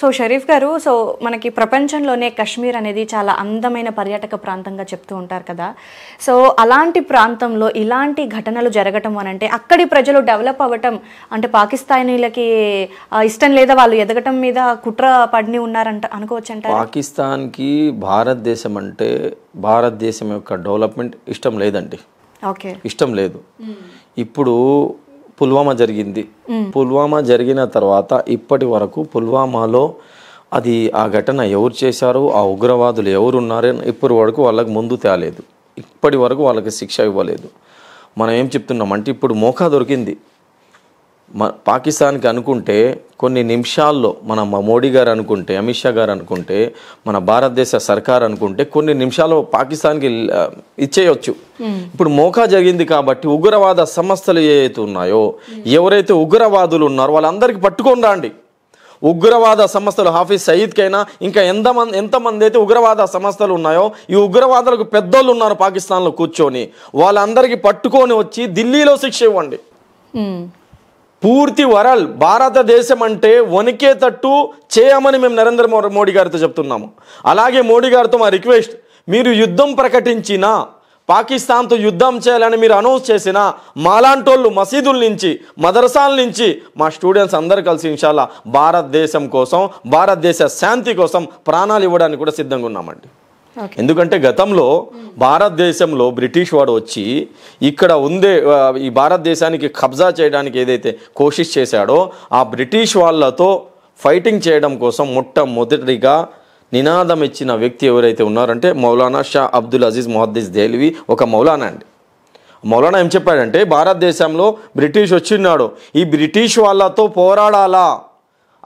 So Sharif garu, so మనకి ప్రపంచంలోనే కాశ్మీర్ అనేది చాలా అందమైన పర్యాటక ప్రాంతంగా చెప్తూ ఉంటారు కదా. సో అలాంటి ప్రాంతంలో ఇలాంటి ఘటనలు జరగటం అనంటే అక్కడి ప్రజలు డెవలప్ అవ్వటం అంటే పాకిస్తానీలకి ఇష్టం లేదా, వాళ్ళు ఎదగటం మీద కుట్ర పడిని ఉన్నారంట అనుకోవచ్చు అంట. పాకిస్తాన్కి భారతదేశం అంటే భారతదేశం యొక్క డెవలప్మెంట్ ఇష్టం లేదండి. ఓకే, ఇష్టం లేదు. ఇప్పుడు పుల్వామా జరిగింది. పుల్వామా జరిగిన తర్వాత ఇప్పటి వరకు పుల్వామాలో అది ఆ ఘటన ఎవరు చేశారు, ఆ ఉగ్రవాదులు ఎవరు ఉన్నారని ఇప్పటి వరకు వాళ్ళకి ముందు తేలేదు. ఇప్పటి వరకు వాళ్ళకి శిక్ష ఇవ్వలేదు. మనం ఏం చెప్తున్నాం అంటే ఇప్పుడు మోకా దొరికింది పాకిస్తాన్కి అనుకుంటే కొన్ని నిమిషాల్లో మన మోడీ గారు అనుకుంటే, అమిత్ షా గారు అనుకుంటే, మన భారతదేశ సర్కార్ అనుకుంటే కొన్ని నిమిషాల్లో పాకిస్తాన్కి ఇచ్చేయచ్చు. ఇప్పుడు మోకా జరిగింది కాబట్టి ఉగ్రవాద సంస్థలు ఏవైతే ఉన్నాయో, ఎవరైతే ఉగ్రవాదులు ఉన్నారో వాళ్ళందరికీ పట్టుకొని రండి. ఉగ్రవాద సంస్థలు హాఫీజ్ సయీద్కైనా ఇంకా ఎంతమంది అయితే ఉగ్రవాద సంస్థలు ఉన్నాయో, ఈ ఉగ్రవాదులకు పెద్దోళ్ళు ఉన్నారు పాకిస్తాన్లో కూర్చొని, వాళ్ళందరికీ పట్టుకొని వచ్చి ఢిల్లీలో శిక్ష ఇవ్వండి. పూర్తి వరల్డ్ భారతదేశం అంటే వణికేటట్టు చేయమని మేము నరేంద్ర మోడీ గారితో చెప్తున్నాము. అలాగే మోడీ గారితో మా రిక్వెస్ట్, మీరు యుద్ధం ప్రకటించినా, పాకిస్తాన్తో యుద్ధం చేయాలని మీరు అనౌన్స్ చేసిన మాలాంటోళ్ళు మసీదుల నుంచి, మదరసాల నుంచి మా స్టూడెంట్స్ అందరు కలిసి ఇన్షాల్లా భారతదేశం కోసం, భారతదేశ శాంతి కోసం ప్రాణాలు ఇవ్వడానికి కూడా సిద్ధంగా ఉన్నామండి. ఎందుకంటే గతంలో భారతదేశంలో బ్రిటిష్ వాడు వచ్చి ఇక్కడ ఉండే ఈ భారతదేశానికి కబ్జా చేయడానికి ఏదైతే కోషిష్ చేశాడో, ఆ బ్రిటిష్ వాళ్ళతో ఫైటింగ్ చేయడం కోసం మొట్టమొదటిగా నినాదం ఇచ్చిన వ్యక్తి ఎవరైతే ఉన్నారంటే మౌలానా షా అబ్దుల్ అజీజ్ ముహద్దీస్ దెహ్లవీ, ఒక మౌలానా అండి. మౌలానా ఏం చెప్పాడంటే, భారతదేశంలో బ్రిటిష్ వచ్చినాడు, ఈ బ్రిటిష్ వాళ్ళతో పోరాడాలా.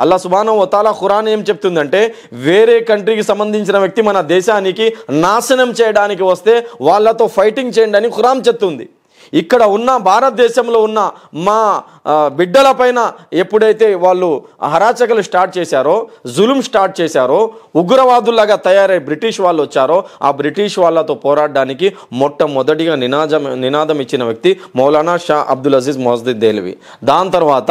అల్లా సుబ్హానహు వ తఆలా ఖురాన్ ఏం చెప్తుందంటే, వేరే కంట్రీకి సంబంధించిన వ్యక్తి మన దేశానికి నాశనం చేయడానికి వస్తే వాళ్ళతో ఫైటింగ్ చేయండి అని ఖురాన్ చెప్తుంది. ఇక్కడ ఉన్న భారతదేశంలో ఉన్న మా బిడ్డల పైన ఎప్పుడైతే వాళ్ళు హరాచకలు స్టార్ట్ చేశారో, జులుం స్టార్ట్ చేశారో, ఉగ్రవాదుల్లాగా తయారై బ్రిటిష్ వాళ్ళు వచ్చారో, ఆ బ్రిటిష్ వాళ్ళతో పోరాడడానికి మొట్టమొదటిగా నినాదం ఇచ్చిన వ్యక్తి మౌలానా షా అబ్దుల్ అజీజ్ ముహద్దీస్ దెహ్లవీ. దాని తర్వాత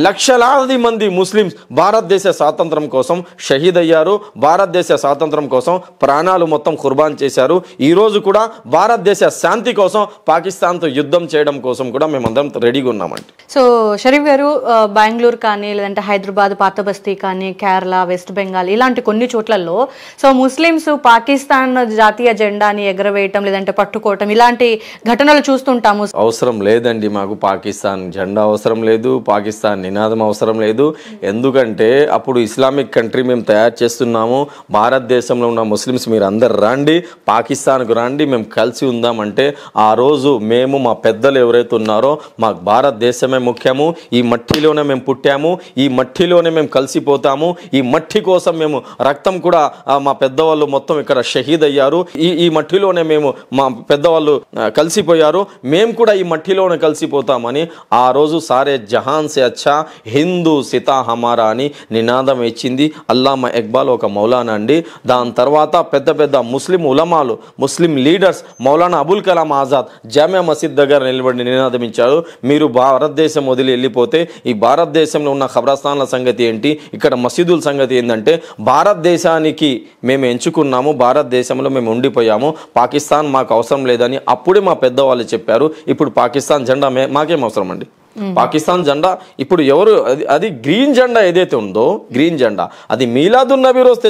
లక్షలాది మంది ముస్లిమ్స్ భారతదేశ స్వాతంత్రం కోసం షహీద్ అయ్యారు, భారతదేశ స్వాతంత్రం కోసం ప్రాణాలు మొత్తం ఖుర్బాన్ చేశారు. ఈరోజు కూడా భారతదేశ శాంతి కోసం, పాకిస్తాన్తో యుద్ధం చేయడం కోసం కూడా మేమందరం రెడీగా ఉన్నామండి. సో షరీఫ్ గారు, బెంగళూరు కానీ లేదంటే హైదరాబాద్ పాత బస్తీ కానీ, కేరళ, వెస్ట్ బెంగాల్ ఇలాంటి కొన్ని చోట్లలో సో ముస్లిమ్స్ పాకిస్తాన్ జాతీయ జెండాని ఎగరవేయటం లేదంటే పట్టుకోవటం ఇలాంటి ఘటనలు చూస్తుంటాము. అవసరం లేదండి, మాకు పాకిస్తాన్ జెండా అవసరం లేదు, పాకిస్తాన్ నినాదం అవసరం లేదు. ఎందుకంటే అప్పుడు ఇస్లామిక్ కంట్రీ మేము తయారు చేస్తున్నాము. భారతదేశంలో ఉన్న ముస్లిమ్స్ మీరు అందరు రండి, పాకిస్తాన్కు రండి, మేము కలిసి ఉందామంటే ఆ రోజు మేము మా పెద్దలు ఎవరైతే ఉన్నారో, మాకు భారతదేశమే ముఖ్యము, ఈ మట్టిలోనే మేము పుట్టాము, ఈ మట్టిలోనే మేము కలిసిపోతాము, ఈ మట్టి కోసం మేము రక్తం కూడా మా పెద్దవాళ్ళు మొత్తం ఇక్కడ షహీద్ అయ్యారు, ఈ మట్టిలోనే మేము మా పెద్దవాళ్ళు కలిసిపోయారు, మేము కూడా ఈ మట్టిలోనే కలిసిపోతామని ఆ రోజు సారే జహాన్ సే అచ్చా హిందూ సితా హమారా అని నినాదం ఇచ్చింది అల్లామా ఇక్బాల్, ఒక మౌలానా అండి. దాని తర్వాత పెద్ద పెద్ద ముస్లిం ఉలమాలు, ముస్లిం లీడర్స్, మౌలానా అబుల్ కలాం ఆజాద్ జామియా మసీద్ దగ్గర నిలబడి నినాదం ఇచ్చారు, మీరు భారతదేశం వదిలి వెళ్ళిపోతే ఈ భారతదేశంలో ఉన్న ఖబరస్థాన్ల సంగతి ఏంటి, ఇక్కడ మసీదుల సంగతి ఏంటంటే, భారతదేశానికి మేము ఎంచుకున్నాము, భారతదేశంలో మేము ఉండిపోయాము, పాకిస్తాన్ మాకు అవసరం లేదని అప్పుడే మా పెద్దవాళ్ళు చెప్పారు. ఇప్పుడు పాకిస్తాన్ జెండా మాకేం అవసరం అండి? పాకిస్తాన్ జెండా ఇప్పుడు ఎవరు, అది గ్రీన్ జెండా ఏదైతే ఉందో, గ్రీన్ జెండా అది మీలాదున్ నబీ రోజు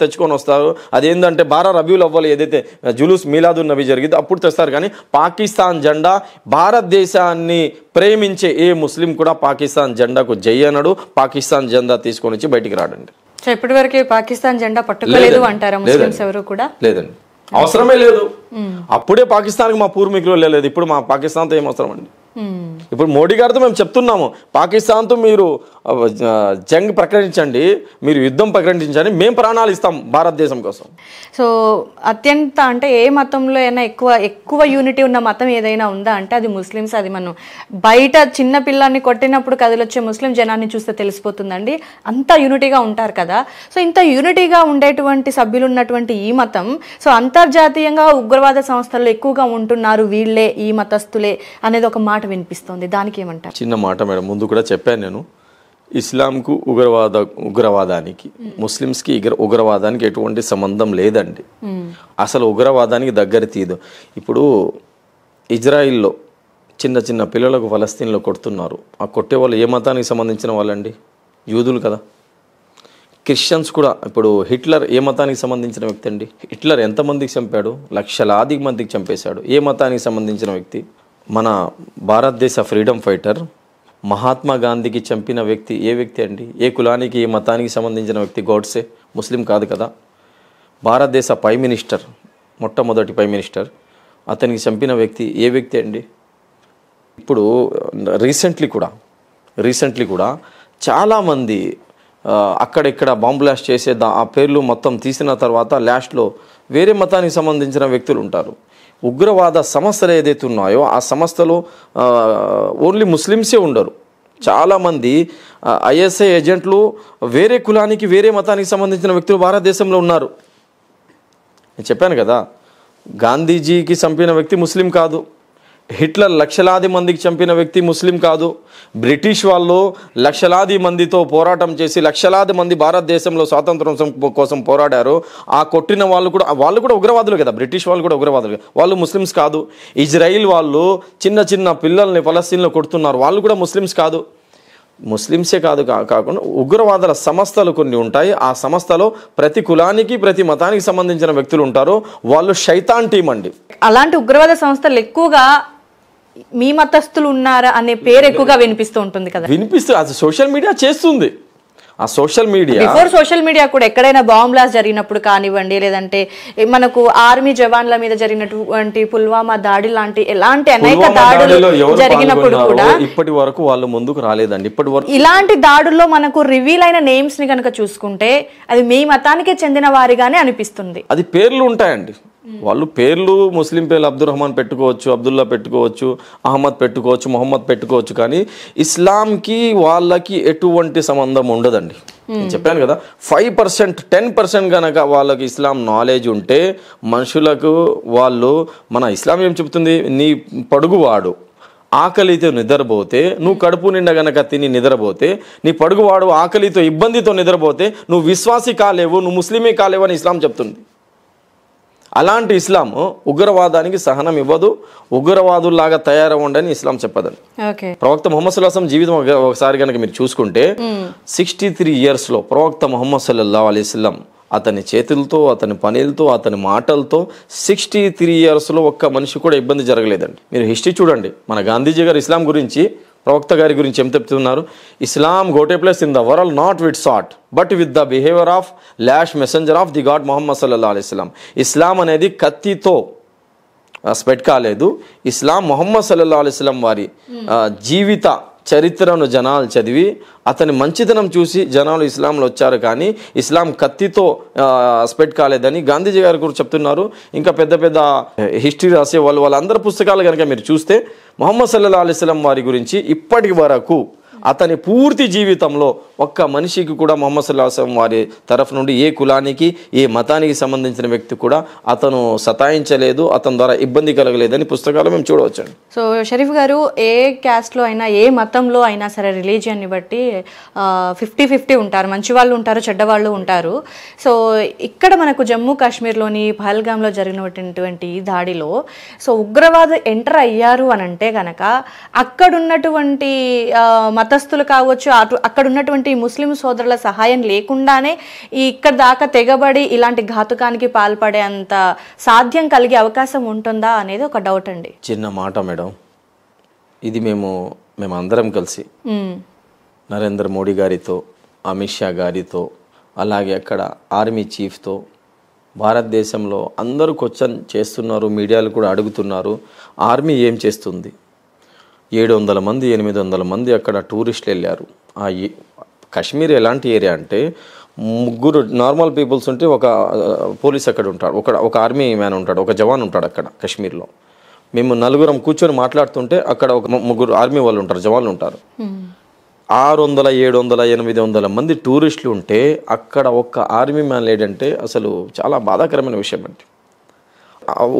తెచ్చుకొని వస్తారు. అదేంటంటే 12 రబీఉల్ అవ్వల్ ఏదైతే జులూస్ మీలాదున్ నబీ జరిగిందో అప్పుడు తెస్తారు. కానీ పాకిస్తాన్ జెండా, భారతదేశాన్ని ప్రేమించే ఏ ముస్లిం కూడా పాకిస్తాన్ జెండాకు జై అనడు, పాకిస్తాన్ జెండా తీసుకొని వచ్చి బయటికి రాడండి. సో ఇప్పటి వరకు పాకిస్తాన్ జెండా పట్టుకోలేదు అంటారా ముస్లిమ్స్ ఎవరు కూడా? లేదండి, అవసరమే లేదు. అప్పుడే పాకిస్తాన్కి మా పూర్వీకులు లేదు, ఇప్పుడు మా పాకిస్తాన్తో ఏం అవసరం అండి? ఇప్పుడు మోడీ గారితో మేము చెప్తున్నాము, పాకిస్తాన్తో మీరు జంగ్ ప్రకటించండి, మీరు యుద్ధం ప్రకటించండి, మేము ప్రాణాలు ఇస్తాం భారతదేశం కోసం. సో అత్యంత అంటే ఏ మతంలో అయినా ఎక్కువ యూనిటీ ఉన్న మతం ఏదైనా ఉందా అంటే అది ముస్లిమ్స్. అది మనం బయట చిన్న పిల్లాన్ని కొట్టినప్పుడు కదిలొచ్చే ముస్లిం జనాన్ని చూస్తే తెలిసిపోతుందండి, అంత యూనిటీగా ఉంటారు కదా. సో ఇంత యూనిటీగా ఉండేటువంటి సభ్యులు ఉన్నటువంటి ఈ మతం సో అంతర్జాతీయంగా ఉగ్రవాద సంస్థల్లో ఎక్కువగా ఉంటున్నారు వీళ్ళే, ఈ మతస్థులే అనేది ఒక మాట వినిపిస్తుంది. దానికి ఏమంటారు? చిన్న మాట మేడం, ముందు కూడా చెప్పాను నేను, ఇస్లాంకు ఉగ్రవాదానికి ముస్లిమ్స్కి ఉగ్రవాదానికి ఎటువంటి సంబంధం లేదండి. అసలు ఉగ్రవాదానికి దగ్గర తీదు. ఇప్పుడు ఇజ్రాయిల్లో చిన్న చిన్న పిల్లలకు ఫలస్తీన్లో కొడుతున్నారు. ఆ కొట్టే వాళ్ళు ఏ మతానికి సంబంధించిన వాళ్ళండి? యూదులు కదా. క్రిస్టియన్స్ కూడా. ఇప్పుడు హిట్లర్ ఏ మతానికి సంబంధించిన వ్యక్తి అండి? హిట్లర్ ఎంతమందికి చంపాడు? లక్షలాది మందికి చంపేశాడు. ఏ మతానికి సంబంధించిన వ్యక్తి? మన భారతదేశ ఫ్రీడమ్ ఫైటర్ మహాత్మా గాంధీకి చంపిన వ్యక్తి ఏ వ్యక్తి అండి? ఏ కులానికి ఏ మతానికి సంబంధించిన వ్యక్తి? గోడ్సే ముస్లిం కాదు కదా. భారతదేశ ప్రైమ్ మినిస్టర్, మొట్టమొదటి ప్రైమ్ మినిస్టర్, అతనికి చంపిన వ్యక్తి ఏ వ్యక్తి అండి? ఇప్పుడు రీసెంట్లీ కూడా చాలామంది అక్కడిక్కడ బాంబు బ్లాస్ట్ చేసే ఆ పేర్లు మొత్తం తీసిన తర్వాత లాస్ట్లో వేరే మతానికి సంబంధించిన వ్యక్తులు ఉంటారు. ఉగ్రవాద సంస్థలు ఏదైతే ఉన్నాయో ఆ సంస్థలో ఓన్లీ ముస్లిమ్సే ఉండరు. చాలామంది ఐఎస్ఐ ఏజెంట్లు వేరే కులానికి వేరే మతానికి సంబంధించిన వ్యక్తులు భారతదేశంలో ఉన్నారు. నేను చెప్పాను కదా, గాంధీజీకి చంపిన వ్యక్తి ముస్లిం కాదు. హిట్లర్ లక్షలాది మందికి చంపిన వ్యక్తి ముస్లిం కాదు. బ్రిటిష్ వాళ్ళు లక్షలాది మందితో పోరాటం చేసి లక్షలాది మంది భారతదేశంలో స్వాతంత్రం కోసం పోరాడారు. ఆ కొట్టిన వాళ్ళు కూడా ఉగ్రవాదులు కదా. బ్రిటిష్ వాళ్ళు కూడా ఉగ్రవాదులు, వాళ్ళు ముస్లిమ్స్ కాదు. ఇజ్రాయిల్ వాళ్ళు చిన్న చిన్న పిల్లల్ని ఫలస్తీన్లో కొడుతున్నారు, వాళ్ళు కూడా ముస్లిమ్స్ కాదు. ముస్లిమ్సే కాకుండా ఉగ్రవాదుల సంస్థలు కొన్ని ఉంటాయి. ఆ సంస్థలో ప్రతి కులానికి ప్రతి మతానికి సంబంధించిన వ్యక్తులు ఉంటారు. వాళ్ళు శైతాన్ టీం అండి. అలాంటి ఉగ్రవాద సంస్థలు ఎక్కువగా మీ మతస్థులు ఉన్నారా అనే పేరు ఎక్కువగా వినిపిస్తూ ఉంటుంది కదా. అది సోషల్ మీడియా చేస్తుంది. ఆ social media before social media కూడా ఎక్కడైనా బాంబ్ బ్లాస్ట్ జరిగినప్పుడు కానివ్వండి, లేదంటే మనకు ఆర్మీ జవాన్ల మీద జరిగినటువంటి పుల్వామా దాడి లాంటి ఎలాంటి అనేక దాడులు జరిగినప్పుడు కూడా ఇప్పటి వరకు వాళ్ళు ముందుకు రాలేదండి. ఇప్పటి వరకు ఇలాంటి దాడుల్లో మనకు రివీల్ అయిన నేమ్స్ ని కనుక చూసుకుంటే అది మీ మతానికే చెందిన వారిగానే అనిపిస్తుంది. అది పేర్లు ఉంటాయండి. వాళ్ళు పేర్లు ముస్లిం పేర్లు అబ్దుల్ రహమాన్ పెట్టుకోవచ్చు, అబ్దుల్లా పెట్టుకోవచ్చు, అహ్మద్ పెట్టుకోవచ్చు, మొహమ్మద్ పెట్టుకోవచ్చు. కానీ ఇస్లాంకి వాళ్ళకి ఎటువంటి సంబంధం ఉండదండి. నేను చెప్పాను కదా, 5% 10% కనుక వాళ్ళకి ఇస్లాం నాలెడ్జ్ ఉంటే మనుషులకు వాళ్ళు, మన ఇస్లాం ఏం చెప్తుంది, నీ పొడుగువాడు ఆకలితో నిద్రపోతే, నువ్వు కడుపు నిండా గనక తిని నిద్రపోతే, నీ పొడుగువాడు ఆకలితో ఇబ్బందితో నిద్రపోతే నువ్వు విశ్వాసి కాలేవు, నువ్వు ముస్లిమే కాలేవు అని ఇస్లాం చెప్తుంది. అలాంటి ఇస్లాం ఉగ్రవాదానికి సహనం ఇవ్వదు, ఉగ్రవాదుల్లాగా తయారవ్వండి ఇస్లాం చెప్పదండి. ప్రవక్త ముహమ్మద్ సల్లల్లాహు అలైహి వసల్లం జీవితం ఒకసారి కనుక మీరు చూసుకుంటే 63 years లో ప్రవక్త ముహమ్మద్ సల్లల్లాహు అలైహి వసల్లం అతని చేతులతో, అతని పనులతో, అతని మాటలతో 63 years లో ఒక్క మనిషి కూడా ఇబ్బంది జరగలేదండి. మీరు హిస్టరీ చూడండి. మన గాంధీజీ గారు ఇస్లాం గురించి, ప్రవక్త గారి గురించి ఏం చెప్తున్నారు? Islam got a place in the world not with sword but with the behaviour of last messenger of the God Muhammad సల్లల్లాహు అలైహి వసల్లం. ఇస్లాం అనేది కత్తితో స్ప్రెడ్ కాలేదు. ఇస్లాం ముహమ్మద్ సల్లల్లాహు అలైహి వసల్లం వారి జీవిత చరిత్రను జనాలు చదివి అతని మంచితనం చూసి జనాలు ఇస్లాంలో వచ్చారు. కానీ ఇస్లాం కత్తితో స్ప్రెడ్ కాలేదని గాంధీజీ గారు కూడా చెప్తున్నారు. ఇంకా పెద్ద పెద్ద హిస్టరీ రాసే వాళ్ళందరి పుస్తకాలు కనుక మీరు చూస్తే ముహమ్మద్ సల్లల్లాహు అలైహి వసల్లం వారి గురించి ఇప్పటి వరకు అతని పూర్తి జీవితంలో ఒక్క మనిషికి కూడా ముహమ్మద్ సల్లల్లాహు అలైహి వసల్లం వారి తరఫు నుండి ఏ కులానికి ఏ మతానికి సంబంధించిన వ్యక్తి కూడా అతను సతాయించలేదు, అతని ద్వారా ఇబ్బంది కలగలేదని పుస్తకాలు మేము చూడవచ్చండి. సో షరీఫ్ గారు, ఏ క్యాస్ట్లో అయినా ఏ మతంలో అయినా సరే రిలీజియన్ని బట్టి 50-50 ఉంటారు. మంచి వాళ్ళు ఉంటారు, చెడ్డవాళ్ళు ఉంటారు. సో ఇక్కడ మనకు జమ్మూ కాశ్మీర్లోని పహల్గామ్లో జరిగినటువంటి దాడిలో సో ఉగ్రవాదులు ఎంటర్ అయ్యారు అని అంటే కనుక అక్కడున్నటువంటి మతస్థులు కావచ్చు, అక్కడ ఉన్నటువంటి ముస్లిం సోదరుల సహాయం లేకుండానే ఇక్కడ దాకా తెగబడి ఇలాంటి ఘాతుకానికి పాల్పడే అంత సాధ్యం కలిగే అవకాశం ఉంటుందా అనేది ఒక డౌట్ అండి. చిన్న మాట మేడం, ఇది మేము అందరం కలిసి నరేంద్ర మోడీ గారితో, అమిత్ షా గారితో, అలాగే అక్కడ ఆర్మీ చీఫ్తో, భారతదేశంలో అందరూ క్వశ్చన్ చేస్తున్నారు, మీడియాలు కూడా అడుగుతున్నారు, ఆర్మీ ఏం చేస్తుంది? 700 మంది 800 మంది అక్కడ టూరిస్టులు వెళ్ళారు. కాశ్మీర్ ఎలాంటి ఏరియా అంటే 3 నార్మల్ పీపుల్స్ ఉంటే ఒక పోలీస్ అక్కడ ఉంటాడు, ఒక ఆర్మీ మ్యాన్ ఉంటాడు, ఒక జవాన్ ఉంటాడు అక్కడ కాశ్మీర్లో. మేము 4 కూర్చొని మాట్లాడుతుంటే అక్కడ ఒక 3 ఆర్మీ వాళ్ళు ఉంటారు, జవాన్లు ఉంటారు. 600, 700, 800 మంది టూరిస్టులు ఉంటే అక్కడ ఒక్క ఆర్మీ మ్యాన్ లేడంటే అసలు చాలా బాధాకరమైన విషయం అండి.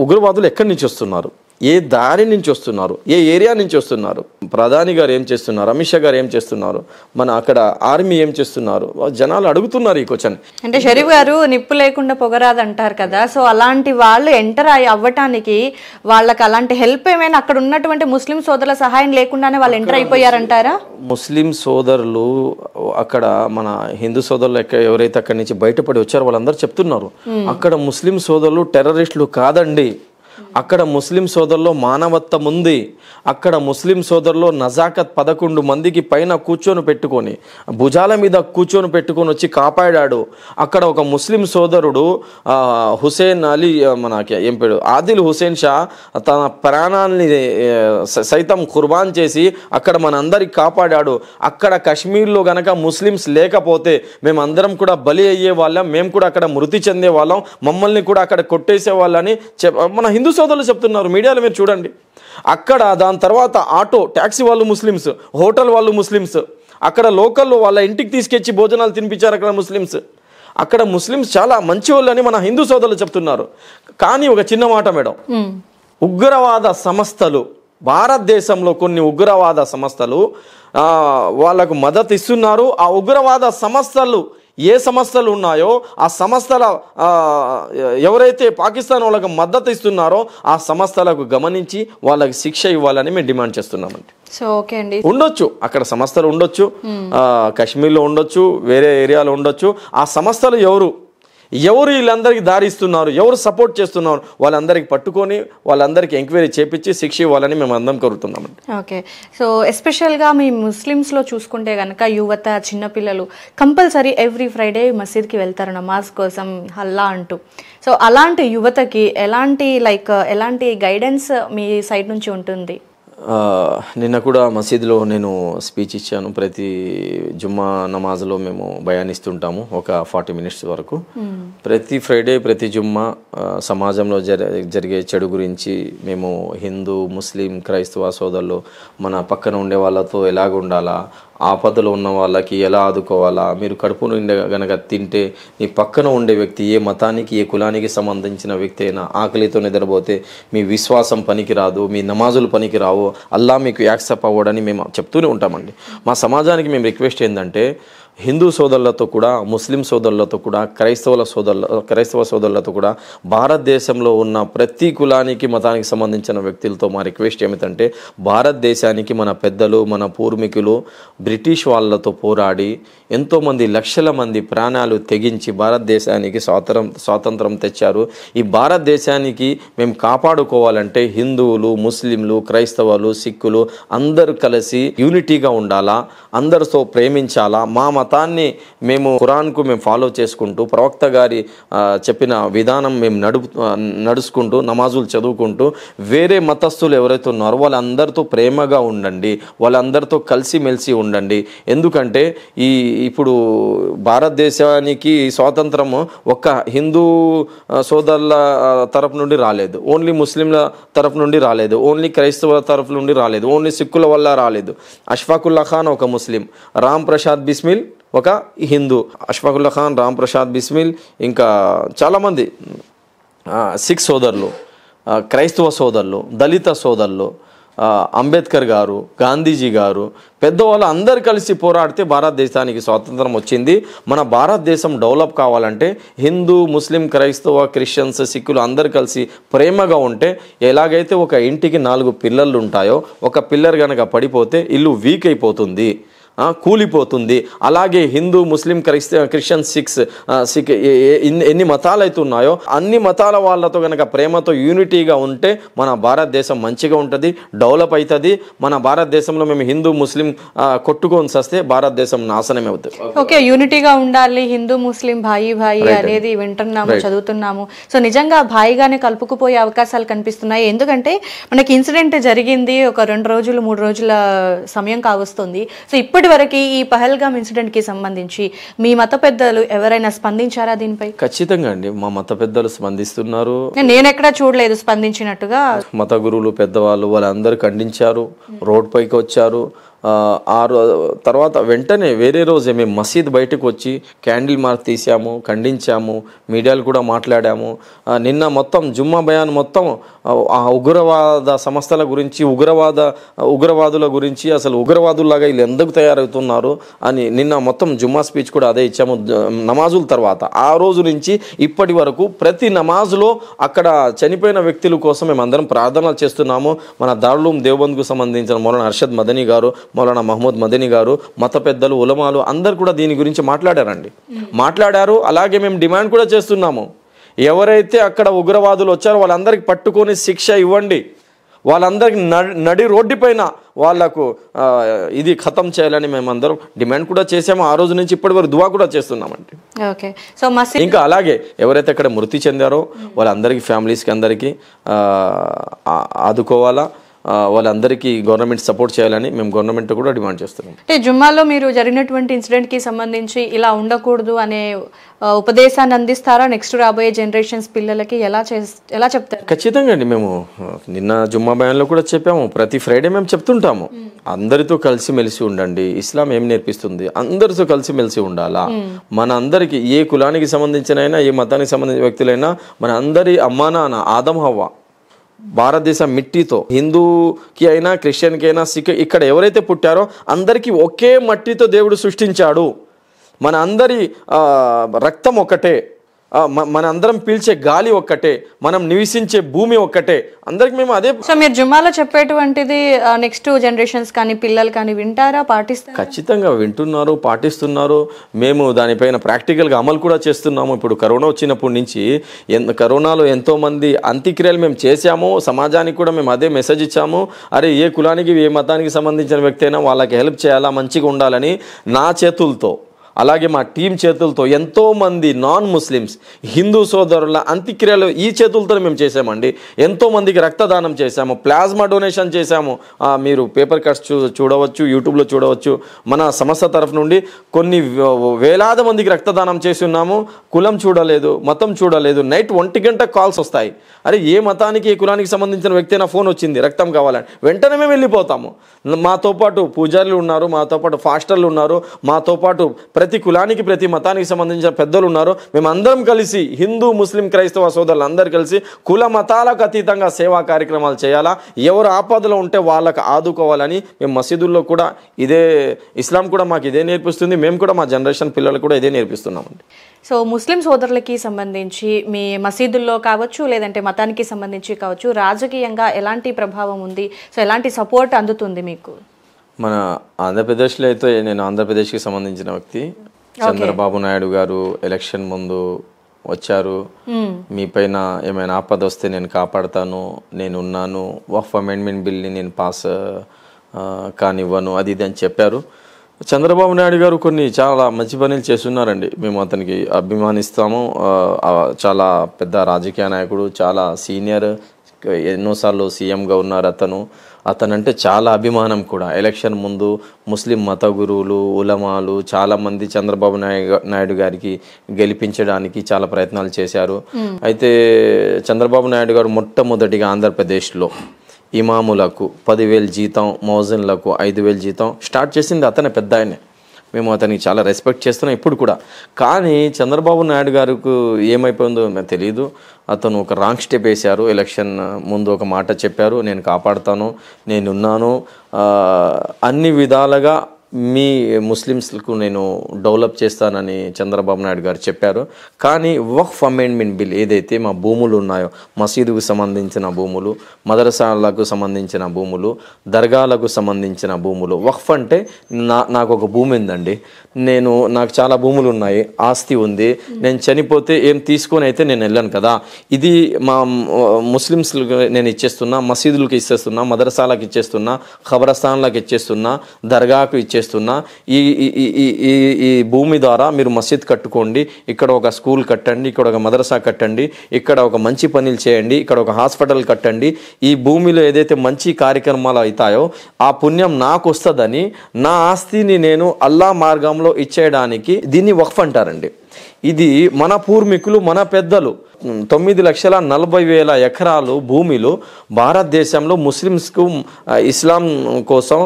ఉగ్రవాదులు ఎక్కడి నుంచి వస్తున్నారు? ఏ దారి నుంచి వస్తున్నారు, ఏ ఏరియా నుంచి వస్తున్నారు, ప్రధాని గారు ఏం చేస్తున్నారు, అమిత్ షా గారు ఏం చేస్తున్నారు, మన అక్కడ ఆర్మీ ఏం చేస్తున్నారు, జనాలు అడుగుతున్నారు ఈ క్వశ్చన్. అంటే షరీఫ్ గారు నిప్పు లేకుండా పొగరాదు అంటారు కదా, సో అలాంటి వాళ్ళు ఎంటర్ అవ్వటానికి వాళ్ళకి అలాంటి హెల్ప్ ఏమైనా అక్కడ ఉన్నటువంటి ముస్లిం సోదరుల సహాయం లేకుండానే వాళ్ళు ఎంటర్ అయిపోయారంటారా? ముస్లిం సోదరులు అక్కడ మన హిందూ సోదరులు ఎవరైతే అక్కడి నుంచి బయటపడి వచ్చారో వాళ్ళందరూ చెప్తున్నారు అక్కడ ముస్లిం సోదరులు టెర్రరిస్టులు కాదండి, అక్కడ ముస్లిం సోదరులో మానవత్వం ఉంది, అక్కడ ముస్లిం సోదరులో నజాకత్ 11 మందికి పైన కూర్చొని పెట్టుకొని భుజాల మీద కూర్చొని పెట్టుకొని వచ్చి కాపాడాడు. అక్కడ ఒక ముస్లిం సోదరుడు హుసేన్ అలీ మనకి ఏం పేరు ఆదిల్ హుసేన్ షా తన ప్రాణాన్ని సైతం ఖుర్బాన్ చేసి అక్కడ మనందరికి కాపాడాడు. అక్కడ కాశ్మీర్లో గనక ముస్లిమ్స్ లేకపోతే మేమందరం కూడా బలి అయ్యే వాళ్ళం, మేము కూడా అక్కడ మృతి చెందే వాళ్ళం, మమ్మల్ని కూడా అక్కడ కొట్టేసే వాళ్ళని మన హిందూ సోదరులు చెప్తున్నారు. మీడియాలో మీరు చూడండి. అక్కడ దాని తర్వాత ఆటో ట్యాక్సీ వాళ్ళు ముస్లిమ్స్, హోటల్ వాళ్ళు ముస్లిమ్స్, అక్కడ లోకల్లో వాళ్ళ ఇంటికి తీసుకొచ్చి భోజనాలు తినిపించారు అక్కడ ముస్లిమ్స్. అక్కడ ముస్లిమ్స్ చాలా మంచి వాళ్ళని మన హిందూ సోదరులు చెప్తున్నారు. కానీ ఒక చిన్న మాట మేడం, ఉగ్రవాద సంస్థలు భారతదేశంలో కొన్ని ఉగ్రవాద సంస్థలు వాళ్ళకు మద్దతు ఇస్తున్నారు. ఆ ఉగ్రవాద సంస్థలు ఏ సంస్థలు ఉన్నాయో ఆ సంస్థల ఎవరైతే పాకిస్తాన్ వాళ్ళకు మద్దతు ఇస్తున్నారో ఆ సంస్థలకు గమనించి వాళ్ళకి శిక్ష ఇవ్వాలని మేము డిమాండ్ చేస్తున్నామండి. సో ఓకే అండి, ఉండొచ్చు అక్కడ సంస్థలు ఉండొచ్చు, కాశ్మీర్లో ఉండొచ్చు, వేరే ఏరియాలో ఉండొచ్చు. ఆ సంస్థలు ఎవరు వీళ్ళందరికీ దారి ఇస్తున్నారు, ఎవరు సపోర్ట్ చేస్తున్నారు, వాళ్ళందరికీ పట్టుకొని వాళ్ళందరికీ ఎంక్వైరీ చేపించి శిక్ష ఇవ్వాలని మేము అందరం కోరుతున్నామండి. ఓకే, సో ఎస్పెషల్గా మీ ముస్లిమ్స్లో చూసుకుంటే కనుక యువత, చిన్నపిల్లలు కంపల్సరీ ఎవ్రీ ఫ్రైడే మసీద్కి వెళ్తారు నమాజ్ కోసం హల్లా అంటూ. సో అలాంటి యువతకి ఎలాంటి గైడెన్స్ మీ సైడ్ నుంచి ఉంటుంది? నిన్న కూడా మసీదులో నేను స్పీచ్ ఇచ్చాను. ప్రతి జుమ్మా నమాజ్లో మేము బయానిస్తుంటాము ఒక 40 minutes వరకు. ప్రతి ఫ్రైడే ప్రతి జుమ్మా సమాజంలో జరిగే చెడు గురించి మేము హిందూ, ముస్లిం, క్రైస్తవ సోదరులు మన పక్కన ఉండే వాళ్ళతో ఎలాగ ఉండాలా, ఆపదలో ఉన్న వాళ్ళకి ఎలా ఆదుకోవాలా, మీరు కడుపు నిండా గనక తింటే మీ పక్కన ఉండే వ్యక్తి ఏ మతానికి ఏ కులానికి సంబంధించిన వ్యక్తి అయినా ఆకలితో నిద్రపోతే మీ విశ్వాసం పనికిరాదు, మీ నమాజులు పనికిరావు, అల్లా మీకు యాక్సెప్ట్ అవ్వడని మేము చెప్తూనే ఉంటామండి. మా సమాజానికి మేము రిక్వెస్ట్ ఏంటంటే హిందూ సోదరులతో కూడా, ముస్లిం సోదరులతో కూడా, క్రైస్తవ సోదరులతో కూడా భారతదేశంలో ఉన్న ప్రతి కులానికి మతానికి సంబంధించిన వ్యక్తులతో మా రిక్వెస్ట్ ఏమిటంటే భారతదేశానికి మన పెద్దలు, మన పూర్వీకులు బ్రిటిష్ వాళ్ళతో పోరాడి ఎంతోమంది లక్షల మంది ప్రాణాలు తెగించి భారతదేశానికి స్వాతంత్రం తెచ్చారు. ఈ భారతదేశానికి మేము కాపాడుకోవాలంటే హిందువులు, ముస్లింలు, క్రైస్తవులు, సిక్కులు అందరూ కలిసి యూనిటీగా ఉండాలా, అందరితో ప్రేమించాలా. మా మతాన్ని మేము ఖురాన్కు మేము ఫాలో చేసుకుంటూ ప్రవక్త గారి చెప్పిన విధానం మేము నడుచుకుంటూ నమాజులు చదువుకుంటూ వేరే మతస్థులు ఎవరైతే ఉన్నారో వాళ్ళందరితో ప్రేమగా ఉండండి, వాళ్ళందరితో కలిసిమెలిసి ఉండండి. ఎందుకంటే ఇప్పుడు భారతదేశానికి స్వాతంత్రము ఒక్క హిందూ సోదరుల తరపు నుండి రాలేదు, ఓన్లీ ముస్లింల తరపు నుండి రాలేదు, ఓన్లీ క్రైస్తవుల తరపు నుండి రాలేదు, ఓన్లీ సిక్కుల వల్ల రాలేదు. అష్ఫాకుల్లా ఖాన్ ఒక ముస్లిం, రామ్ ప్రసాద్ బిస్మిల్ ఒక హిందూ, అష్ఫాకుల్లా ఖాన్, రామ్ ప్రసాద్ బిస్మిల్, ఇంకా చాలామంది సిక్ సోదరులు, క్రైస్తవ సోదరులు, దళిత సోదరులు, అంబేద్కర్ గారు, గాంధీజీ గారు, పెద్దవాళ్ళు అందరు కలిసి పోరాడితే భారతదేశానికి స్వాతంత్రం వచ్చింది. మన భారతదేశం డెవలప్ కావాలంటే హిందూ, ముస్లిం, క్రైస్తవ, క్రిస్టియన్స్, సిక్కులు అందరు కలిసి ప్రేమగా ఉంటే ఎలాగైతే ఒక ఇంటికి 4 పిల్లర్లు ఉంటాయో ఒక పిల్లర్ కనుక పడిపోతే ఇల్లు వీక్ అయిపోతుంది, కూలిపోతుంది. అలాగే హిందూ, ముస్లిం, క్రిస్టియన్, సిక్ ఎన్ని మతాలు అయితే ఉన్నాయో అన్ని మతాల వాళ్ళతో కనుక ప్రేమతో యూనిటీగా ఉంటే మన భారతదేశం మంచిగా ఉంటుంది, డెవలప్ అవుతుంది. మన భారతదేశంలో మేము హిందూ, ముస్లిం కొట్టుకొని వస్తే భారతదేశం నాశనమే అవుతుంది. ఓకే, యూనిటీగా ఉండాలి, హిందూ ముస్లిం భాయి అనేది వింటున్నాము, చదువుతున్నాము. సో నిజంగా భాయిగానే కలుపుకుపోయే అవకాశాలు కనిపిస్తున్నాయి. ఎందుకంటే మనకి ఇన్సిడెంట్ జరిగింది ఒక 2 రోజులు 3 రోజుల సమయం కావస్తుంది. సో ఇప్పటి వరకు ఈ పహల్గామ్ ఇన్సిడెంట్ కి సంబంధించి మీ మత పెద్దలు ఎవరైనా స్పందించారా దీనిపై? ఖచ్చితంగా అండి, మా మత పెద్దలు స్పందిస్తున్నారు. నేను ఎక్కడా చూడలేదు స్పందించినట్టుగా. మత గురువులు, పెద్దవాళ్ళు వాళ్ళందరూ ఖండించారు, రోడ్ పైకి వచ్చారు. తర్వాత వెంటనే వేరే రోజే మేము మసీద్ బయటకు వచ్చి క్యాండిల్ మార్క్ తీసాము, ఖండించాము, మీడియాలు కూడా మాట్లాడాము. నిన్న మొత్తం జుమ్మా బయాన్ మొత్తం ఆ ఉగ్రవాద సంస్థల గురించి, ఉగ్రవాదుల గురించి, అసలు ఉగ్రవాదుల్లాగా వీళ్ళు ఎందుకు తయారవుతున్నారు అని నిన్న మొత్తం జుమ్మా స్పీచ్ కూడా అదే ఇచ్చాము నమాజుల తర్వాత. ఆ రోజు నుంచి ఇప్పటి వరకు ప్రతి నమాజులో అక్కడ చనిపోయిన వ్యక్తుల కోసం మేము అందరం ప్రార్థనలు చేస్తున్నాము. మన దారుల్ దేవబంద్కు సంబంధించిన మౌలానా అర్షద్ మదనీ గారు, మౌలానా మహమ్మద్ మదనీ గారు, మత పెద్దలు, ఉలమాలు అందరు కూడా దీని గురించి మాట్లాడారు. అలాగే మేము డిమాండ్ కూడా చేస్తున్నాము, ఎవరైతే అక్కడ ఉగ్రవాదులు వచ్చారో వాళ్ళందరికీ పట్టుకొని శిక్ష ఇవ్వండి, వాళ్ళందరికీ నడి రోడ్డు పైన వాళ్లకు ఇది ఖతం చేయాలని మేమందరం డిమాండ్ కూడా చేసాము. ఆ రోజు నుంచి ఇప్పటి వరకు దువా కూడా చేస్తున్నామండి. ఓకే, సో ఇంకా అలాగే ఎవరైతే అక్కడ మృతి చెందారో వాళ్ళందరికీ, ఫ్యామిలీస్కి అందరికీ ఆదుకోవాలా, వాళ్ళందరికీ గవర్నమెంట్ సపోర్ట్ చేయాలని మేము గవర్నమెంట్ కూడా డిమాండ్ చేస్తున్నాం. అంటే జుమ్మాలో మీరు జరిగినటువంటి ఇన్సిడెంట్కి సంబంధించి ఇలా ఉండకూడదు అనే ఉపదేశాన్ని అందిస్తారా నెక్స్ట్ రాబోయే జనరేషన్స్ పిల్లలకి? ఎలా చెప్తారు? ఖచ్చితంగా అండి. మేము నిన్న జుమ్మా బయాన్లో కూడా చెప్పాము, ప్రతి ఫ్రైడే మేము చెప్తుంటాము, అందరితో కలిసిమెలిసి ఉండండి. ఇస్లాం ఏం నేర్పిస్తుంది? అందరితో కలిసిమెలిసి ఉండాలా. మన అందరికి, ఏ కులానికి సంబంధించిన అయినా, ఏ మతానికి సంబంధించిన వ్యక్తులైనా, మన అందరి అమ్మా నాన్న ఆదం హవ్వ భారతదేశ మిట్టితో, హిందూకి అయినా, క్రిస్టియన్కి అయినా, సిక్, ఇక్కడ ఎవరైతే పుట్టారో అందరికీ ఒకే మట్టితో దేవుడు సృష్టించాడు. మన అందరి రక్తం ఒక్కటే, మన అందరం పీల్చే గాలి ఒక్కటే, మనం నివసించే భూమి ఒక్కటే, అందరికి మేము అదే. సో మీరు జుమ్మాలో చెప్పేటువంటిది నెక్స్ట్ జనరేషన్స్ కానీ పిల్లలు కానీ వింటారా, పాటిస్తారా? ఖచ్చితంగా వింటున్నారు, పాటిస్తున్నారు. మేము దానిపైన ప్రాక్టికల్గా అమలు కూడా చేస్తున్నాము. ఇప్పుడు కరోనా వచ్చినప్పటి నుంచి కరోనాలో ఎంతోమంది అంత్యక్రియలు మేము చేశాము. సమాజానికి కూడా మేము అదే మెసేజ్ ఇచ్చాము, అరే ఏ కులానికి, ఏ మతానికి సంబంధించిన వ్యక్తి అయినా వాళ్ళకి హెల్ప్ చేయాలా, మంచిగా ఉండాలని నా చేతులతో, అలాగే మా టీం చేతులతో ఎంతోమంది నాన్ ముస్లిమ్స్ హిందూ సోదరుల అంత్యక్రియలు ఈ చేతులతో మేము చేసామండి. ఎంతోమందికి రక్తదానం చేశాము, ప్లాస్మా డొనేషన్ చేశాము. మీరు పేపర్ కట్స్ చూడవచ్చు, యూట్యూబ్లో చూడవచ్చు. మన సంస్థ తరఫు నుండి కొన్ని వేలాది మందికి రక్తదానం చేసి ఉన్నాము. కులం చూడలేదు, మతం చూడలేదు. నైట్ 1 గంట కాల్స్ వస్తాయి, అరే ఏ మతానికి, ఏ కులానికి సంబంధించిన వ్యక్తి అయినా ఫోన్ వచ్చింది రక్తం కావాలని, వెంటనే మేము వెళ్ళిపోతాము. మాతో పాటు పూజారులు ఉన్నారు, మాతో పాటు ఫాస్టర్లు ఉన్నారు, మాతో పాటు ప్రతి కులానికి, ప్రతి మతానికి సంబంధించిన పెద్దలు ఉన్నారు. మేమందరం కలిసి, హిందూ, ముస్లిం, క్రైస్తవ సోదరులు అందరూ కలిసి కుల మతాలకు అతీతంగా సేవా కార్యక్రమాలు చేయాలా, ఎవరు ఆపదలో ఉంటే వాళ్ళకు ఆదుకోవాలని మేము మసీదుల్లో కూడా ఇదే, ఇస్లాం కూడా మాకు ఇదే నేర్పిస్తుంది. మేము కూడా మా జనరేషన్ పిల్లలు కూడా ఇదే నేర్పిస్తున్నామండి. సో ముస్లిం సోదరులకి సంబంధించి మీ మసీదుల్లో కావచ్చు, లేదంటే మతానికి సంబంధించి కావచ్చు, రాజకీయంగా ఎలాంటి ప్రభావం ఉంది? సో ఎలాంటి సపోర్ట్ అందుతుంది మీకు? మన ఆంధ్రప్రదేశ్లో అయితే, నేను ఆంధ్రప్రదేశ్కి సంబంధించిన వ్యక్తి, చంద్రబాబు నాయుడు గారు ఎలక్షన్ ముందు వచ్చారు, మీ పైన ఏమైనా ఆపద వస్తే నేను కాపాడతాను, నేను ఉన్నాను, వక్ఫ్ అమెండ్మెంట్ బిల్ని నేను పాస్ కానివ్వను, అది ఇది అని చెప్పారు. చంద్రబాబు నాయుడు గారు కొన్ని చాలా మంచి పనులు చేస్తున్నారండి. మేము అతనికి అభిమానిస్తాము. చాలా పెద్ద రాజకీయ నాయకుడు, చాలా సీనియర్, ఎన్నోసార్లు సీఎంగా ఉన్నారు అతనంటే చాలా అభిమానం కూడా. ఎలక్షన్ ముందు ముస్లిం మత గురువులు, ఉలమాలు చాలామంది చంద్రబాబు నాయుడు గారికి గెలిపించడానికి చాలా ప్రయత్నాలు చేశారు. అయితే చంద్రబాబు నాయుడు గారు మొట్టమొదటిగా ఆంధ్రప్రదేశ్లో ఇమాములకు 10,000 జీతం, మౌజన్లకు 5,000 జీతం స్టార్ట్ చేసింది అతనే, పెద్ద ఆయనే. మేము అతనికి చాలా రెస్పెక్ట్ చేస్తున్నాం ఇప్పుడు కూడా. కానీ చంద్రబాబు నాయుడు గారికి ఏమైపోయిందో తెలియదు, అతను ఒక రాంగ్ స్టెప్ వేశారు. ఎలక్షన్ ముందు ఒక మాట చెప్పారు, నేను కాపాడుతాను, నేనున్నాను, అన్ని విధాలుగా మీ ముస్లిమ్స్కు నేను డెవలప్ చేస్తానని చంద్రబాబు నాయుడు గారు చెప్పారు. కానీ వక్ఫ్ అమెండ్మెంట్ బిల్ ఏదైతే మా భూములు ఉన్నాయో, మసీదుకు సంబంధించిన భూములు, మదరసాలకు సంబంధించిన భూములు, దర్గాలకు సంబంధించిన భూములు, వక్ఫ్ అంటే నాకు ఒక భూమి ఉందండి, నాకు చాలా భూములు ఉన్నాయి, ఆస్తి ఉంది, నేను చనిపోతే ఏం తీసుకొని అయితే నేను వెళ్ళాను కదా, ఇది మా ముస్లిమ్స్కి నేను ఇచ్చేస్తున్నా, మసీదులకు ఇచ్చేస్తున్నా, మదరసాలకు ఇచ్చేస్తున్నా, ఖబరస్థాన్లకు ఇచ్చేస్తున్నా, దర్గాకు ఇచ్చేస్తున్నా, ఈ భూమి ద్వారా మీరు మసీద్ కట్టుకోండి, ఇక్కడ ఒక స్కూల్ కట్టండి, ఇక్కడ ఒక మదరసా కట్టండి, ఇక్కడ ఒక మంచి పనులు చేయండి, ఇక్కడ ఒక హాస్పిటల్ కట్టండి, ఈ భూమిలో ఏదైతే మంచి కార్యక్రమాలు అవుతాయో ఆ పుణ్యం నాకు వస్తుందని, నా ఆస్తిని నేను అల్లా మార్గంలో ఇచ్చేయడానికి దీన్ని వక్ఫ్ అంటారండి. ఇది మన పూర్వీకులు, మన పెద్దలు 9,40,000 ఎకరాలు భూమిలో భారతదేశంలో ముస్లిమ్స్కు, ఇస్లాం కోసం,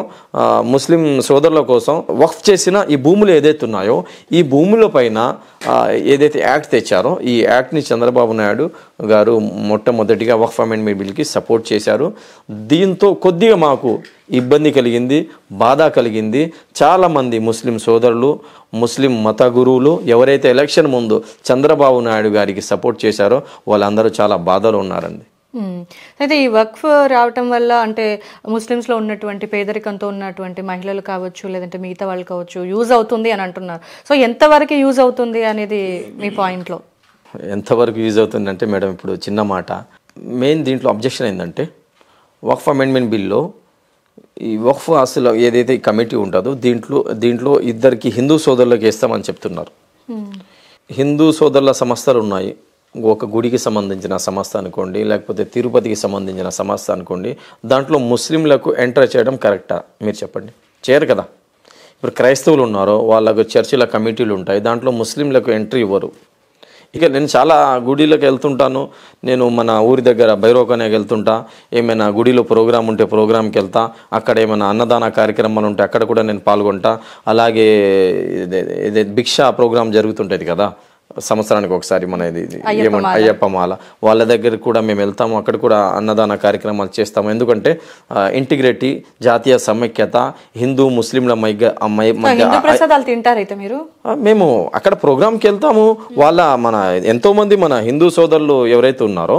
ముస్లిం సోదరుల కోసం వక్ఫ్ చేసిన ఈ భూములు ఏదైతే ఉన్నాయో ఈ భూముల పైన ఏదైతే యాక్ట్ తెచ్చారో ఈ యాక్ట్ని చంద్రబాబు నాయుడు గారు మొట్టమొదటిగా వక్ఫ్ అమెండ్మెంట్ బిల్కి సపోర్ట్ చేశారు. దీంతో కొద్దిగా మాకు ఇబ్బంది కలిగింది, బాధ కలిగింది. చాలామంది ముస్లిం సోదరులు, ముస్లిం మత గురువులు ఎవరైతే ఎలక్షన్ ముందు చంద్రబాబు నాయుడు గారికి సపోర్ట్ చేశారో వాళ్ళందరూ చాలా బాధలో ఉన్నారండి. అయితే ఈ వక్ఫ్ రావటం వల్ల అంటే ముస్లిమ్స్లో ఉన్నటువంటి పేదరికంతో ఉన్నటువంటి మహిళలు కావచ్చు, లేదంటే మిగతా వాళ్ళు కావచ్చు, యూజ్ అవుతుంది అని అంటున్నారు. సో ఎంతవరకు యూజ్ అవుతుంది అనేది మీ పాయింట్లో? ఎంతవరకు యూజ్ అవుతుంది అంటే మేడం, ఇప్పుడు చిన్న మాట, మెయిన్ దీంట్లో అబ్జెక్షన్ ఏంటంటే వక్ఫ్ అమెండ్మెంట్ బిల్లో ఈ వక్ఫ్ ఆస్తుల ఏదైతే ఈ కమిటీ ఉంటుందో దీంట్లో ఇద్దరికి హిందూ సోదరులకు వేస్తామని చెప్తున్నారు. హిందూ సోదరుల సంస్థలు ఉన్నాయి, ఒక గుడికి సంబంధించిన సంస్థ అనుకోండి, లేకపోతే తిరుపతికి సంబంధించిన సంస్థ అనుకోండి, దాంట్లో ముస్లింలకు ఎంటర్ చేయడం కరెక్టా? మీరు చెప్పండి. చేయరు కదా. ఇప్పుడు క్రైస్తవులు ఉన్నారో వాళ్ళకు చర్చిల కమిటీలు ఉంటాయి, దాంట్లో ముస్లింలకు ఎంట్రీ ఇవ్వరు. ఇక నేను చాలా గుడిలకు వెళ్తుంటాను, నేను మన ఊరి దగ్గర భైరవకనేకి వెళ్తుంటా, ఏమైనా గుడిలో ప్రోగ్రాం ఉంటే ప్రోగ్రాంకి వెళ్తా, అక్కడ ఏమైనా అన్నదాన కార్యక్రమాలు ఉంటే అక్కడ కూడా నేను పాల్గొంటా. అలాగే భిక్షా ప్రోగ్రాం జరుగుతుంటుంది కదా సంవత్సరానికి ఒకసారి, మన ఇది ఏమంటే అయ్యప్ప మాల, వాళ్ళ దగ్గర కూడా మేము వెళ్తాము, అక్కడ కూడా అన్నదాన కార్యక్రమాలు చేస్తాము. ఎందుకంటే ఇంటిగ్రిటీ, జాతీయ సమైక్యత, హిందూ ముస్లింల మధ్య తింటారైతే మీరు మేము అక్కడ ప్రోగ్రాంకి వెళ్తాము. మన ఎంతోమంది మన హిందూ సోదరులు ఎవరైతే ఉన్నారో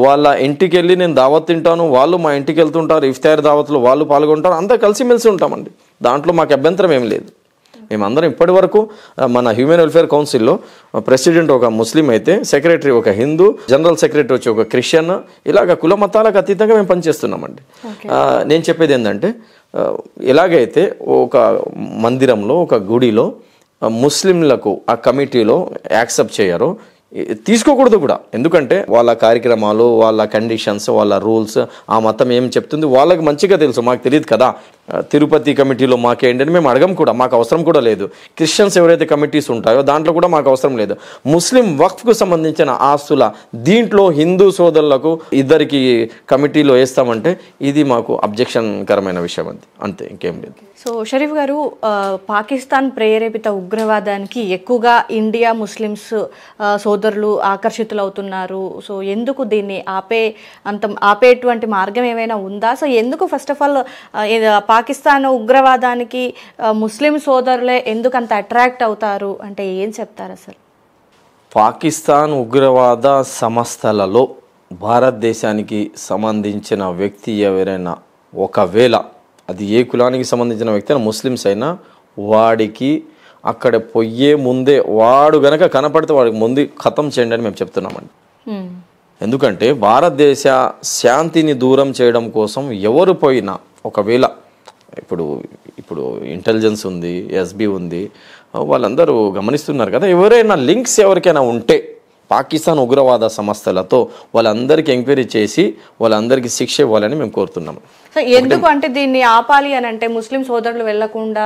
వాళ్ళ ఇంటికి వెళ్ళి నేను దావత్ తింటాను, వాళ్ళు మా ఇంటికి వెళ్తుంటారు, ఇఫ్తార్ దావత్లో వాళ్ళు పాల్గొంటారు, అంతా కలిసిమెలిసి ఉంటామండి. దాంట్లో మాకు అభ్యంతరం ఏం లేదు. మేమందరం ఇప్పటి వరకు మన హ్యూమన్ వెల్ఫేర్ కౌన్సిల్లో ప్రెసిడెంట్ ఒక ముస్లిం అయితే, సెక్రటరీ ఒక హిందూ, జనరల్ సెక్రటరీ వచ్చి ఒక క్రిస్టియన్, ఇలాగ కుల మతాలకు అతీతంగా మేము పనిచేస్తున్నామండి. నేను చెప్పేది ఏంటంటే, ఎలాగైతే ఒక మందిరంలో, ఒక గుడిలో ముస్లింలకు ఆ కమిటీలో యాక్సెప్ట్ చేయరో తీసుకోకూడదు కూడా. ఎందుకంటే వాళ్ళ కార్యక్రమాలు, వాళ్ళ కండిషన్స్, వాళ్ళ రూల్స్, ఆ మతం ఏం చెప్తుంది వాళ్ళకి మంచిగా తెలుసు, మాకు తెలియదు కదా. తిరుపతి కమిటీలో మాకేంటి అని మేము అడగం కూడా, మాకు అవసరం కూడా లేదు. క్రిస్టియన్స్ ఎవరైతే కమిటీస్ ఉంటాయో దాంట్లో కూడా మాకు అవసరం లేదు. ముస్లిం వక్ఫ్కు సంబంధించిన ఆస్తుల దీంట్లో హిందూ సోదరులకు ఇద్దరికి కమిటీలో వేస్తామంటే ఇది మాకు అబ్జెక్షన్ కరమైన విషయం అంతే, ఇంకేం లేదు. సో షరీఫ్ గారు, పాకిస్తాన్ ప్రేరేపిత ఉగ్రవాదానికి ఎక్కువగా ఇండియా ముస్లిమ్స్ సోదరులు ఆకర్షితులవుతున్నారు. సో ఎందుకు దీన్ని ఆపేటువంటి మార్గం ఏమైనా ఉందా? సో ఎందుకు ఫస్ట్ ఆఫ్ ఆల్ పాకిస్తాన్ ఉగ్రవాదానికి ముస్లిం సోదరులే ఎందుకు అంత అట్రాక్ట్ అవుతారు అంటే ఏం చెప్తారు అసలు? పాకిస్తాన్ ఉగ్రవాద సంస్థలలో భారతదేశానికి సంబంధించిన వ్యక్తి ఎవరైనా, ఒకవేళ అది ఏ కులానికి సంబంధించిన వ్యక్తి అయినా, ముస్లిమ్స్ అయినా, వాడికి అక్కడ పోయే ముందే వాడు గనక కనపడితే వాడికి ముందు ఖతం చేయండి అని మేము చెప్తున్నామండి. ఎందుకంటే భారతదేశ శాంతిని దూరం చేయడం కోసం ఎవరు పోయినా, ఒకవేళ ఇప్పుడు ఇంటెలిజెన్స్ ఉంది, ఎస్బీ ఉంది, వాళ్ళందరూ గమనిస్తున్నారు కదా, ఎవరైనా లింక్స్ ఎవరికైనా ఉంటే పాకిస్తాన్ ఉగ్రవాద సంస్థలతో వాళ్ళందరికీ ఎంక్వైరీ చేసి వాళ్ళందరికీ శిక్ష ఇవ్వాలని మేము కోరుతున్నాము. సో ఎందుకు అంటే దీన్ని ఆపాలి అని అంటే ముస్లిం సోదరులు వెళ్లకుండా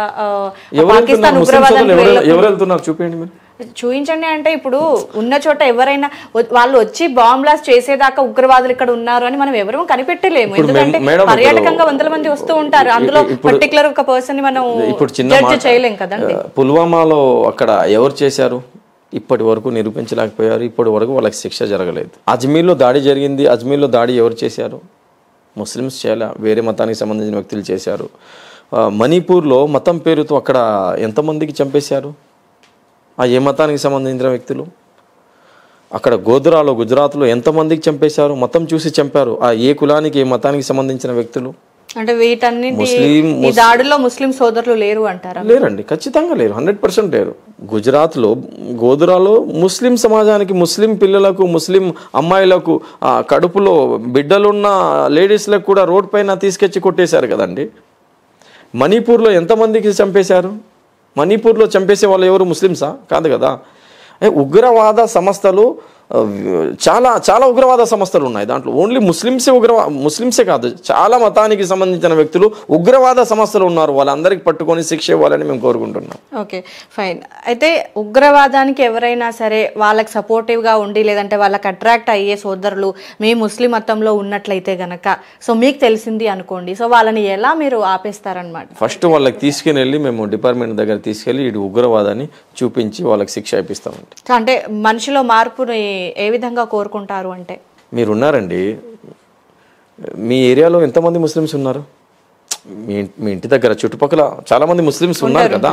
పాకిస్తాన్ ఉగ్రవాదానికి ఎవరు వెళ్తున్నారు చూపించండి, మీరు చూపించండి. అంటే ఇప్పుడు ఉన్న చోట ఎవరైనా వాళ్ళు వచ్చి బాంబ్ బ్లాస్ట్ చేసేదాకా ఉగ్రవాదులు ఇక్కడ ఉన్నారు అని మనం ఎవరూ కనిపెట్టలేము. ఎందుకంటే పర్యాటకంగా వందల మంది వస్తూ ఉంటారు, అందులో పర్టికులర్ ఒక పర్సన్ ని మనం జడ్జ్ చేయలేం కదండి. పుల్వామాలో అక్కడ ఎవరు చేశారు? ఇప్పటి వరకు నిరూపించలేకపోయారు, ఇప్పటి వరకు వాళ్ళకి శిక్ష జరగలేదు. అజ్మీర్లో దాడి జరిగింది, అజ్మీర్లో దాడి ఎవరు చేశారు? ముస్లిమ్స్ చేయాల, వేరే మతానికి సంబంధించిన వ్యక్తులు చేశారు. మణిపూర్లో మతం పేరుతో అక్కడ ఎంతమందికి చంపేశారు? ఆ ఏ మతానికి సంబంధించిన వ్యక్తులు? అక్కడ గోధరాలో, గుజరాత్లో ఎంతమందికి చంపేశారు? మతం చూసి చంపారు. ఆ ఏ కులానికి, ఏ మతానికి సంబంధించిన వ్యక్తులు? అంటే వీటన్నిటి దాడిలో ముస్లిం సోదరులు లేరు అంటారా? లేరండి, ఖచ్చితంగా లేరు, 100% లేరు. గుజరాత్లో గోధరాలో ముస్లిం సమాజానికి, ముస్లిం పిల్లలకు, ముస్లిం అమ్మాయిలకు, కడుపులో బిడ్డలున్న లేడీస్లకు కూడా రోడ్ పైన తీసుకొచ్చి కొట్టేశారు కదండి. మణిపూర్లో ఎంతమందికి చంపేశారు? మణిపూర్లో చంపేసే వాళ్ళు ఎవరు? ముస్లిమ్సా? కాదు కదా. ఉగ్రవాద సంస్థలు చాలా చాలా ఉగ్రవాద సంస్థలు ఉన్నాయి. దాంట్లో ఓన్లీ ముస్లిమ్సే కాదు, చాలా మతానికి సంబంధించిన వ్యక్తులు ఉగ్రవాద సంస్థలు ఉన్నారు. వాళ్ళందరికీ పట్టుకొని శిక్ష ఇవ్వాలని మేము కోరుకుంటున్నాం. Okay, fine. అయితే ఉగ్రవాదానికి ఎవరైనా సరే వాళ్ళకి సపోర్టివ్గా ఉండి లేదంటే వాళ్ళకి అట్రాక్ట్ అయ్యే సోదరులు మీ ముస్లిం మతంలో ఉన్నట్లయితే గనక, సో మీకు తెలిసింది అనుకోండి, సో వాళ్ళని ఎలా మీరు ఆపేస్తారనమాట? ఫస్ట్ వాళ్ళకి తీసుకుని వెళ్ళి మేము డిపార్ట్మెంట్ దగ్గర తీసుకెళ్ళి ఇది ఉగ్రవాదాన్ని చూపించి వాళ్ళకి శిక్ష ఇప్పిస్తామండి. అంటే మనిషిలో మార్పుని ఏ విధంగా కోరుకుంటారు అంటే? మీరున్నారండి, మీ ఏరియాలో ఎంతమంది ముస్లిమ్స్ ఉన్నారు? మీ ఇంటి దగ్గర చుట్టుపక్కల చాలా మంది ముస్లిమ్స్ ఉన్నారు కదా.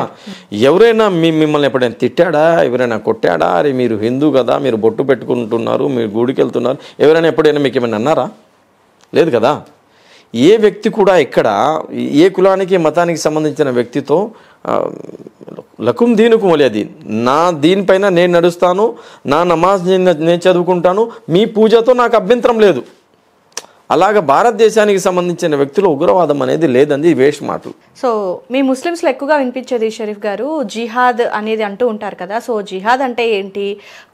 ఎవరైనా మిమ్మల్ని ఎప్పుడైనా తిట్టాడా, ఎవరైనా కొట్టాడా? అరే మీరు హిందూ కదా, మీరు బొట్టు పెట్టుకుంటున్నారు, మీరు గుడికి వెళ్తున్నారు, ఎవరైనా ఎప్పుడైనా మీకు ఏమైనా అన్నారా? లేదు కదా. ఏ వ్యక్తి కూడా ఇక్కడ ఏ కులానికి మతానికి సంబంధించిన వ్యక్తితో లకుం దీనుకు వలియది, నా దీనిపైన నేను నడుస్తాను, నా నమాజ్ నేను చదువుకుంటాను, మీ పూజతో నాకు అభ్యంతరం లేదు. అలాగ భారతదేశానికి సంబంధించిన వ్యక్తులు ఉగ్రవాదం అనేది లేదండి, వేస్ట్ మాటలు. సో మీ ముస్లిమ్స్లో ఎక్కువగా వినిపించేది షరీఫ్ గారు జిహాద్ అనేది అంటూ ఉంటారు కదా. సో జిహాద్ అంటే ఏంటి,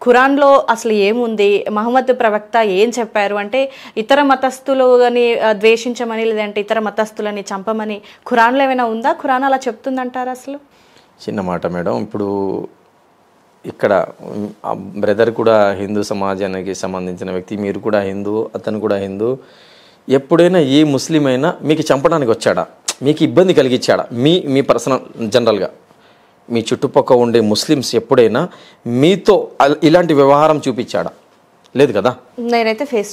ఖురాన్లో అసలు ఏముంది, మహమ్మద్ ప్రవక్త ఏం చెప్పారు అంటే ఇతర మతస్థులని ద్వేషించమని లేదంటే ఇతర మతస్థులని చంపమని ఖురాన్లో ఏమైనా ఉందా? ఖురాన్ అలా చెప్తుందంటారా? అసలు చిన్న మాట మేడం, ఇప్పుడు ఇక్కడ బ్రదర్ కూడా హిందూ సమాజానికి సంబంధించిన వ్యక్తి, మీరు కూడా హిందూ, అతను కూడా హిందూ. ఎప్పుడైనా ఏ ముస్లిం అయినా మీకు చంపడానికి వచ్చాడా, మీకు ఇబ్బంది కలిగించాడా? మీ పర్సనల్ జనరల్గా మీ చుట్టుపక్కల ఉండే ముస్లిమ్స్ ఎప్పుడైనా మీతో ఇలాంటి వ్యవహారం చూపించాడా? లేదు కదా. నేనైతే ఫేస్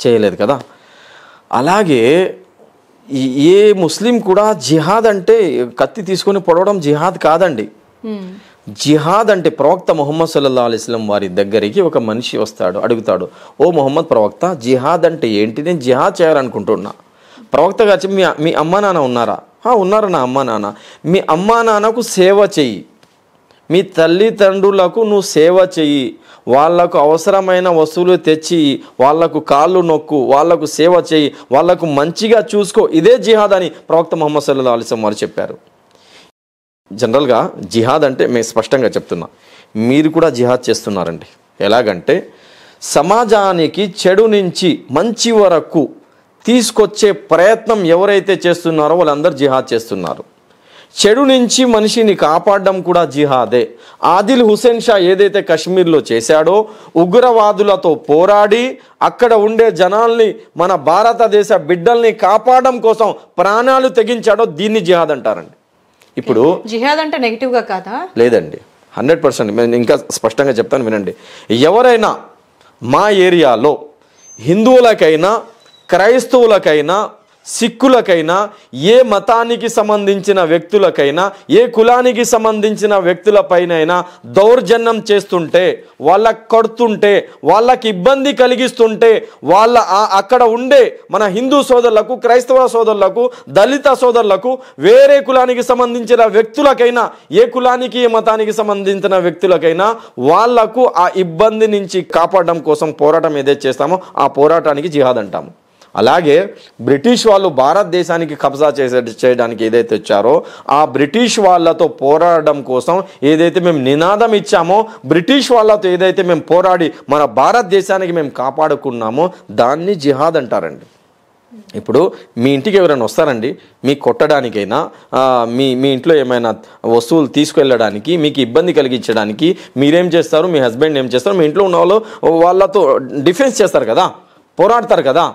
చేయలేదు కదా. అలాగే ఏ ముస్లిం కూడా జిహాద్ అంటే కత్తి తీసుకొని పొడవడం జిహాద్ కాదండి. జిహాద్ అంటే ప్రవక్త ముహమ్మద్ సల్లల్లాహు అలైహి వసల్లం వారి దగ్గరికి ఒక మనిషి వస్తాడు, అడుగుతాడు, ఓ ముహమ్మద్ ప్రవక్త జిహాద్ అంటే ఏంటి, నేను జిహాద్ చేయాలనుకుంటున్నా. ప్రవక్త గారు మీ అమ్మా నాన్న ఉన్నారా? ఉన్నారు నా అమ్మా నాన్న. మీ అమ్మా నాన్నకు సేవ చెయ్యి, మీ తల్లిదండ్రులకు నువ్వు సేవ చెయ్యి, వాళ్లకు అవసరమైన వస్తువులు తెచ్చి వాళ్లకు కాళ్ళు నొక్కు, వాళ్లకు సేవ చెయ్యి, వాళ్లకు మంచిగా చూసుకో, ఇదే జిహాద్ అని ప్రవక్త ముహమ్మద్ సల్లల్లాహు అలైహి వసల్లం వారు చెప్పారు. జనరల్గా జిహాద్ అంటే మేము స్పష్టంగా చెప్తున్నా, మీరు కూడా జిహాద్ చేస్తున్నారండి. ఎలాగంటే సమాజానికి చెడు నుంచి మంచి వరకు తీసుకొచ్చే ప్రయత్నం ఎవరైతే చేస్తున్నారో వాళ్ళందరూ జిహాద్ చేస్తున్నారు. చెడు నుంచి మనిషిని కాపాడడం కూడా జిహాదే. ఆదిల్ హుసేన్ షా ఏదైతే కశ్మీర్లో చేశాడో, ఉగ్రవాదులతో పోరాడి అక్కడ ఉండే జనాల్ని, మన భారతదేశ బిడ్డల్ని కాపాడడం కోసం ప్రాణాలు తెగించాడో, దీన్ని జిహాద్ అంటారండి. ఇప్పుడు జిహాద్ అంటే నెగిటివ్గా కాదా? లేదండి, 100%. నేను ఇంకా స్పష్టంగా చెప్తాను వినండి. ఎవరైనా మా ఏరియాలో హిందువులకైనా క్రైస్తవులకైనా సిక్కులకైనా ఏ మతానికి సంబంధించిన వ్యక్తులకైనా ఏ కులానికి సంబంధించిన వ్యక్తులపైనైనా దౌర్జన్యం చేస్తుంటే, వాళ్ళకి కొడుతుంటే, వాళ్ళకి ఇబ్బంది కలిగిస్తుంటే, వాళ్ళ అక్కడ ఉండే మన హిందూ సోదరులకు, క్రైస్తవ సోదరులకు, దళిత సోదరులకు, వేరే కులానికి సంబంధించిన వ్యక్తులకైనా, ఏ కులానికి ఏ మతానికి సంబంధించిన వ్యక్తులకైనా వాళ్లకు ఆ ఇబ్బంది నుంచి కాపాడడం కోసం పోరాటం ఏదైతే చేస్తామో ఆ పోరాటానికి జిహాద్ అంటాము. అలాగే బ్రిటిష్ వాళ్ళు భారతదేశానికి కబ్జా చేయడానికి ఏదైతే వచ్చారో ఆ బ్రిటిష్ వాళ్ళతో పోరాడడం కోసం ఏదైతే మేము నినాదం ఇచ్చామో, బ్రిటిష్ వాళ్ళతో ఏదైతే మేము పోరాడి మన భారతదేశానికి మేము కాపాడుకున్నామో దాన్ని జిహాద్ అంటారండి. ఇప్పుడు మీ ఇంటికి ఎవరైనా వస్తారండి, మీకు కొట్టడానికైనా, మీ ఇంట్లో ఏమైనా వస్తువులు తీసుకెళ్ళడానికి, మీకు ఇబ్బంది కలిగించడానికి మీరేం చేస్తారు, మీ హస్బెండ్ ఏం చేస్తారు, మీ ఇంట్లో ఉన్న వాళ్ళు వాళ్ళతో డిఫెన్స్ చేస్తారు కదా, పోరాడతారు కదా.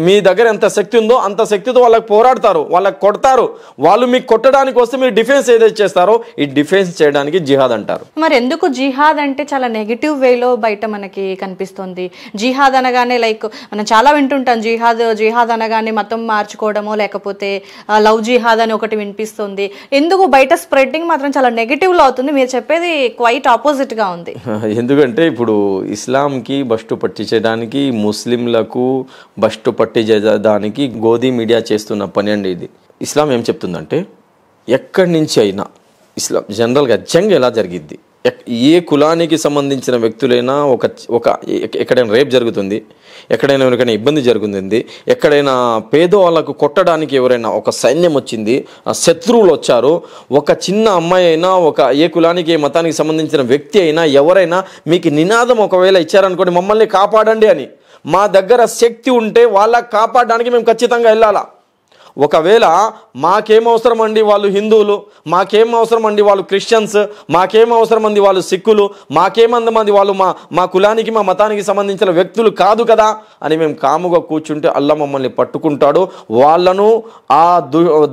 మీ దగ్గర ఎంత శక్తి ఉందో అంత శక్తితో వాళ్ళకి పోరాడతారు, వాళ్ళకి కొడతారు. వాళ్ళు మీకు కొట్టడానికి వస్తే మీరు డిఫెన్స్ ఏదైతే చేస్తారో ఈ డిఫెన్స్ చేయడానికి జిహాద్ అంటారు. మరి ఎందుకు జిహాద్ అంటే చాలా నెగిటివ్ వేలో బయట మనకి కనిపిస్తుంది? జిహాద్ అనగానే లైక్ మనం చాలా వింటుంటాం, జిహాద్ అనగానే మతం మార్చుకోవడమో లేకపోతే లవ్ జిహాద్ అని ఒకటి వినిపిస్తుంది. ఎందుకు బయట స్ప్రెడ్డింగ్ మాత్రం చాలా నెగిటివ్లో అవుతుంది? మీరు చెప్పేది క్వైట్ ఆపోజిట్గా ఉంది. ఎందుకంటే ఇప్పుడు ఇస్లాంకి బస్టు పట్టించడానికి, ముస్లింలకు బస్టు పట్టించడానికి గోధీ మీడియా చేస్తున్న పని అండి ఇది. ఇస్లాం ఏం చెప్తుందంటే ఎక్కడి నుంచి అయినా ఇస్లాం జనరల్గా జంగ్ ఎలా జరిగిద్ది, ఏ కులానికి సంబంధించిన వ్యక్తులైనా ఒక ఎక్కడైనా రేప్ జరుగుతుంది, ఎక్కడైనా ఎవరికైనా ఇబ్బంది జరుగుతుంది, ఎక్కడైనా పేదవాళ్ళకు కొట్టడానికి ఎవరైనా ఒక సైన్యం వచ్చింది, శత్రువులు వచ్చారు, ఒక చిన్న అమ్మాయి అయినా, ఏ కులానికి ఏ మతానికి సంబంధించిన వ్యక్తి అయినా ఎవరైనా మీకు నినాదం ఒకవేళ ఇచ్చారనుకోండి, మమ్మల్ని కాపాడండి అని, మా దగ్గర శక్తి ఉంటే వాళ్ళకి కాపాడడానికి మేము ఖచ్చితంగా వెళ్ళాలా. ఒకవేళ మాకేం అవసరం అండి వాళ్ళు హిందువులు, మాకేం అవసరం అండి వాళ్ళు క్రిస్టియన్స్, మాకేం అవసరం అండి వాళ్ళు సిక్కులు, మాకేమంది వాళ్ళు మా కులానికి మా మతానికి సంబంధించిన వ్యక్తులు కాదు కదా అని మేము కాముగా కూర్చుంటే అల్లా మమ్మల్ని పట్టుకుంటాడు. వాళ్ళను ఆ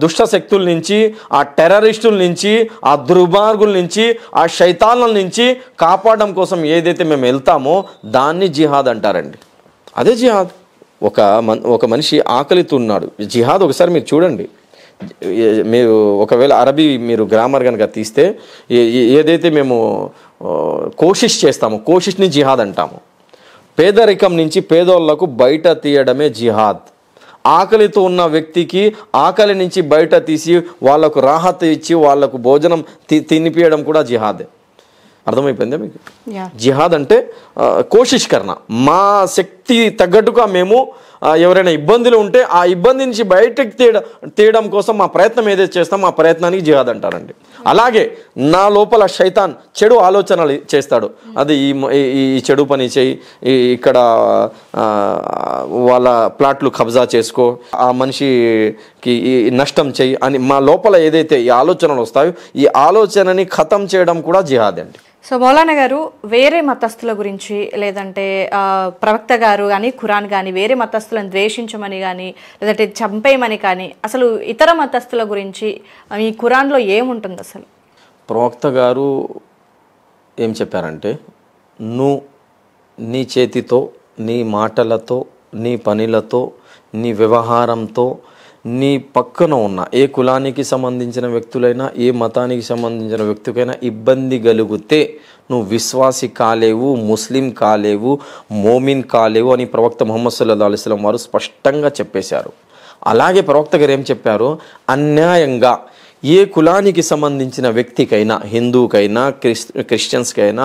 దుష్ట శక్తుల నుంచి, ఆ టెర్రరిస్టుల నుంచి, ఆ దుర్మార్గుల నుంచి, ఆ శైతాన్ల నుంచి కాపాడడం కోసం ఏదైతే మేము వెళ్తామో దాన్ని జిహాద్ అంటారండి. అదే జిహాద్. ఒక మనిషి ఆకలితో ఉన్నాడు, జిహాద్ ఒకసారి మీరు చూడండి. మీరు ఒకవేళ అరబీ మీరు గ్రామర్ కనుక తీస్తే ఏదైతే మేము కోషిష్ చేస్తామో కోషిష్ని జిహాద్ అంటాము. పేదరికం నుంచి పేదోళ్లకు బయట తీయడమే జిహాద్. ఆకలితో ఉన్న వ్యక్తికి ఆకలి నుంచి బయట తీసి వాళ్లకు రాహత్ ఇచ్చి వాళ్లకు భోజనం తినిపియడం కూడా జిహాదే. అర్థమైపోయిందా మీకు? జిహాద్ అంటే కోషిష్ కర్ణ. మా శక్తి తగ్గట్టుగా మేము ఎవరైనా ఇబ్బందులు ఉంటే ఆ ఇబ్బంది నుంచి బయటకు తీయడం కోసం మా ప్రయత్నం ఏదైతే చేస్తామో ఆ ప్రయత్నానికి జిహాద్ అంటారండి. అలాగే నా లోపల శైతాన్ చెడు ఆలోచనలు చేస్తాడు, అది ఈ చెడు పని చేయి, ఇక్కడ వాళ్ళ ప్లాట్లు కబ్జా చేసుకో, ఆ మనిషికి నష్టం చేయి అని మా లోపల ఏదైతే ఈ ఆలోచనలు వస్తాయో ఈ ఆలోచనని ఖతం చేయడం కూడా జిహాద్ అండి. సో మౌలానా గారు, వేరే మతస్థుల గురించి లేదంటే ప్రవక్త గారు కానీ ఖురాన్ కానీ వేరే మతస్థులను ద్వేషించమని కానీ లేదంటే చంపేయమని కానీ అసలు ఇతర మతస్థుల గురించి ఈ ఖురాన్లో ఏముంటుంది అసలు? ప్రవక్త గారు ఏం చెప్పారంటే, నువ్వు నీ చేతితో, నీ మాటలతో, నీ పనులతో, నీ వ్యవహారంతో నీ పక్కన ఉన్న ఏ కులానికి సంబంధించిన వ్యక్తులైనా ఏ మతానికి సంబంధించిన వ్యక్తికైనా ఇబ్బంది కలిగితే నువ్వు విశ్వాసి కాలేవు, ముస్లిం కాలేవు, మోమిన్ కాలేవు అని ప్రవక్త ముహమ్మద్ సల్లల్లాహు అలైహి వసల్లం వారు స్పష్టంగా చెప్పేశారు. అలాగే ప్రవక్త గారు ఏం చెప్పారు, అన్యాయంగా ఏ కులానికి సంబంధించిన వ్యక్తికైనా, హిందూకైనా, క్రిస్టియన్స్కైనా,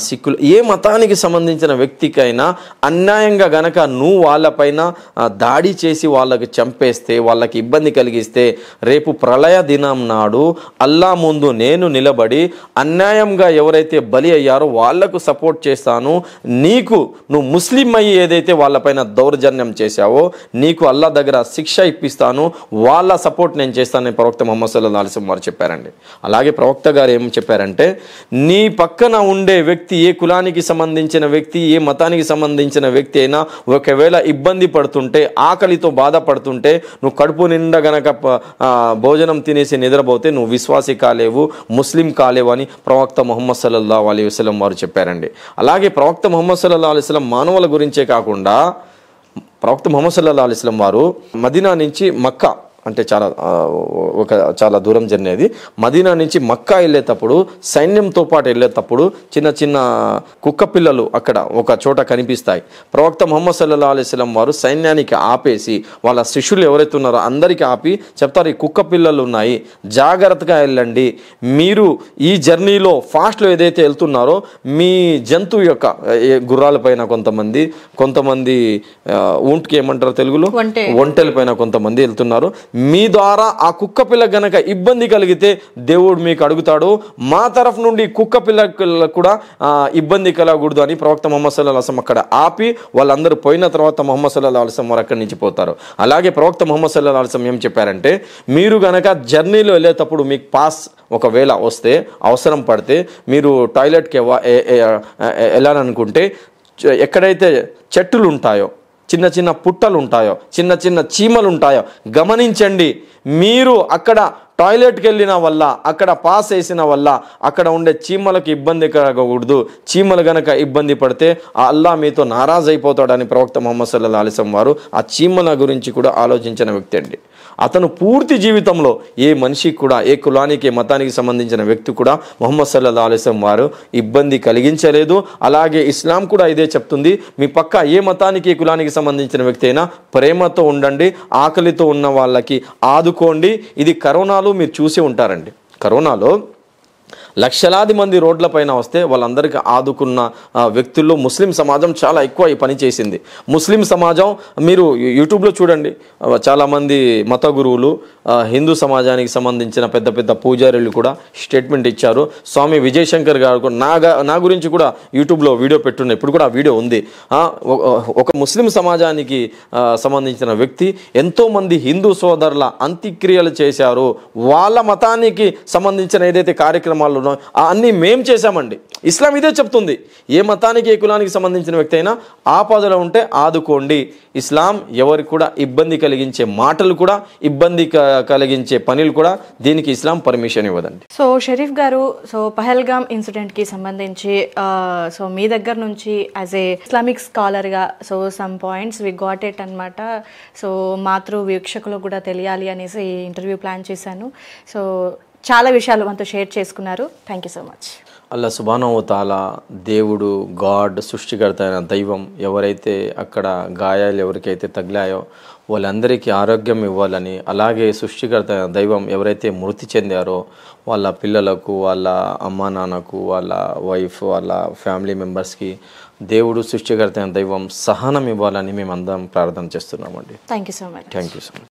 సిక్కులు, ఏ మతానికి సంబంధించిన వ్యక్తికైనా అన్యాయంగా గనక నువ్వు వాళ్ళపైన దాడి చేసి వాళ్ళకి చంపేస్తే, వాళ్ళకి ఇబ్బంది కలిగిస్తే, రేపు ప్రళయ దినం నాడు అల్లా ముందు నేను నిలబడి అన్యాయంగా ఎవరైతే బలి అయ్యారో వాళ్లకు సపోర్ట్ చేస్తాను, నువ్వు ముస్లిం అయ్యి ఏదైతే వాళ్ళపైన దౌర్జన్యం చేశావో నీకు అల్లా దగ్గర శిక్ష ఇప్పిస్తాను, వాళ్ళ సపోర్ట్ నేను చేస్తానని ప్రవక్త ముహమ్మద్ సల్లల్లాహు అలైహి వసల్లం వారు చెప్పారండి. అలాగే ప్రవక్త గారు ఏం చెప్పారంటే, నీ పక్కన ఉండే వ్యక్తి ఏ కులానికి సంబంధించిన వ్యక్తి, ఏ మతానికి సంబంధించిన వ్యక్తి అయినా ఒకవేళ ఇబ్బంది పడుతుంటే, ఆకలితో బాధపడుతుంటే, నువ్వు కడుపు నిండా గనక భోజనం తినేసి నిద్రపోతే నువ్వు విశ్వాసి కాలేవు, ముస్లిం కాలేవు అని ప్రవక్త ముహమ్మద్ సల్లల్లాహు అలైహి వసల్లం వారు చెప్పారండి. అలాగే ప్రవక్త ముహమ్మద్ సల్లల్లాహు అలైహి వసల్లం మానవుల గురించే కాకుండా ప్రవక్త ముహమ్మద్ సల్లల్లాహు అలైహి వసల్లం వారు మదీనా నుంచి మక్కా అంటే చాలా దూరం జర్నీ అది. మదీనా నుంచి మక్కా వెళ్ళేటప్పుడు సైన్యంతో పాటు వెళ్ళేటప్పుడు చిన్న చిన్న కుక్క పిల్లలు అక్కడ ఒక చోట కనిపిస్తాయి. ప్రవక్త ముహమ్మద్ సల్లల్లాహు అలైహి వసల్లం వారు సైన్యానికి ఆపేసి వాళ్ళ శిష్యులు ఎవరైతే ఉన్నారో అందరికీ ఆపి చెప్తారు, ఈ కుక్క పిల్లలు ఉన్నాయి, జాగ్రత్తగా వెళ్ళండి, మీరు ఈ జర్నీలో ఫాస్ట్లో ఏదైతే వెళ్తున్నారో మీ జంతువు యొక్క గుర్రాల పైన కొంతమంది ఊంట్కి ఏమంటారు తెలుగులో, ఒంటెల పైన కొంతమంది వెళ్తున్నారు, మీ ద్వారా ఆ కుక్క పిల్ల గనక ఇబ్బంది కలిగితే దేవుడు మీకు అడుగుతాడు, మా తరఫు నుండి కుక్క పిల్లలకు కూడా ఇబ్బంది కలగకూడదు అని ప్రవక్త ముహమ్మద్ సల్లల్లాహు అలైహి వసల్లం అక్కడ ఆపి వాళ్ళందరూ పోయిన తర్వాత ముహమ్మద్ సల్లల్లాహు అలైహి వసల్లం వారు అక్కడి నుంచి పోతారు. అలాగే ప్రవక్త ముహమ్మద్ సల్లల్లాహు అలైహి వసల్లం ఏం చెప్పారంటే, మీరు గనక జర్నీలో వెళ్ళేటప్పుడు మీకు పాస్ ఒకవేళ వస్తే, అవసరం పడితే మీరు టాయిలెట్కి వెళ్ళాలనుకుంటే ఎక్కడైతే చెట్టులు ఉంటాయో, చిన్న చిన్న పుట్టలు ఉంటాయో, చిన్న చిన్న చీమలు ఉంటాయో గమనించండి. మీరు అక్కడ టాయిలెట్కి వెళ్ళిన వల్ల, అక్కడ పాస్ వేసిన వల్ల అక్కడ ఉండే చీమలకు ఇబ్బంది కలగకూడదు. చీమలు గనక ఇబ్బంది పడితే ఆ అల్లా మీతో నారాజ్ అయిపోతాడని ప్రవక్త ముహమ్మద్ సల్లల్లాహు అలైహి వసల్లం వారు ఆ చీమల గురించి కూడా ఆలోచించిన వ్యక్తి అండి. అతను పూర్తి జీవితంలో ఏ మనిషికి కూడా, ఏ కులానికి, ఏ మతానికి సంబంధించిన వ్యక్తి కూడా ముహమ్మద్ సల్లల్లాహు అలైహి వసల్లం వారు ఇబ్బంది కలిగించలేదు. అలాగే ఇస్లాం కూడా ఇదే చెప్తుంది, మీ పక్క ఏ మతానికి, ఏ కులానికి సంబంధించిన వ్యక్తి అయినా ప్రేమతో ఉండండి, ఆకలితో ఉన్న వాళ్ళకి ఆదుకోండి. ఇది కరోనాలో మీరు చూసి ఉంటారండి. కరోనాలో లక్షలాది మంది రోడ్లపైన వస్తే వాళ్ళందరికీ ఆదుకున్న వ్యక్తుల్లో ముస్లిం సమాజం చాలా ఎక్కువ ఈ పని చేసింది. ముస్లిం సమాజం మీరు యూట్యూబ్లో చూడండి, చాలామంది మత గురువులు హిందూ సమాజానికి సంబంధించిన పెద్ద పెద్ద పూజారులు కూడా స్టేట్మెంట్ ఇచ్చారు. స్వామి విజయశంకర్ గారు నా గురించి కూడా యూట్యూబ్లో వీడియో పెట్టున్నాయి, ఇప్పుడు కూడా ఆ వీడియో ఉంది. ఒక ముస్లిం సమాజానికి సంబంధించిన వ్యక్తి ఎంతోమంది హిందూ సోదరుల అంత్యక్రియలు చేశారు, వాళ్ళ మతానికి సంబంధించిన ఏదైతే కార్యక్రమాలు ఉన్నాయో అన్నీ మేం చేశామండి. ఇస్లాం ఇదే చెప్తుంది, ఏ మతానికి ఏ కులానికి సంబంధించిన వ్యక్తి అయినా ఆపదలో ఉంటే ఆదుకోండి. ఇస్లాం ఎవరికి కూడా ఇబ్బంది కలిగించే మాటలు కూడా, ఇబ్బంది కలిగించే పనులు కూడా దీనికి ఇస్లాం పర్మిషన్ ఇవ్వదండి. సో షరీఫ్ గారు, సో పహల్గామ్ ఇన్సిడెంట్కి సంబంధించి సో మీ దగ్గర నుంచి యాజ్ ఏ ఇస్లామిక్ స్కాలర్గా so some points we got it అనమాట. సో మాతృ వీక్షకులు కూడా తెలియాలి అనేసి ఈ ఇంటర్వ్యూ ప్లాన్ చేశాను. సో చాలా విషయాలు మనతో షేర్ చేసుకున్నారు. Thank you so much. అల్లా సుబ్హానహు వ తఆలా దేవుడు, గాడ్, సృష్టికర్త అయిన దైవం ఎవరైతే అక్కడ గాయాలు ఎవరికైతే తగిలాయో వాళ్ళందరికీ ఆరోగ్యం ఇవ్వాలని, అలాగే సృష్టికర్త అయిన దైవం ఎవరైతే మృతి చెందారో వాళ్ళ పిల్లలకు, వాళ్ళ అమ్మా నాన్నకు, వాళ్ళ వైఫ్, వాళ్ళ ఫ్యామిలీ మెంబర్స్కి దేవుడు, సృష్టికర్త అయిన దైవం సహనం ఇవ్వాలని మేమందరం ప్రార్థన చేస్తున్నామండి. Thank you so much. Thank you so much.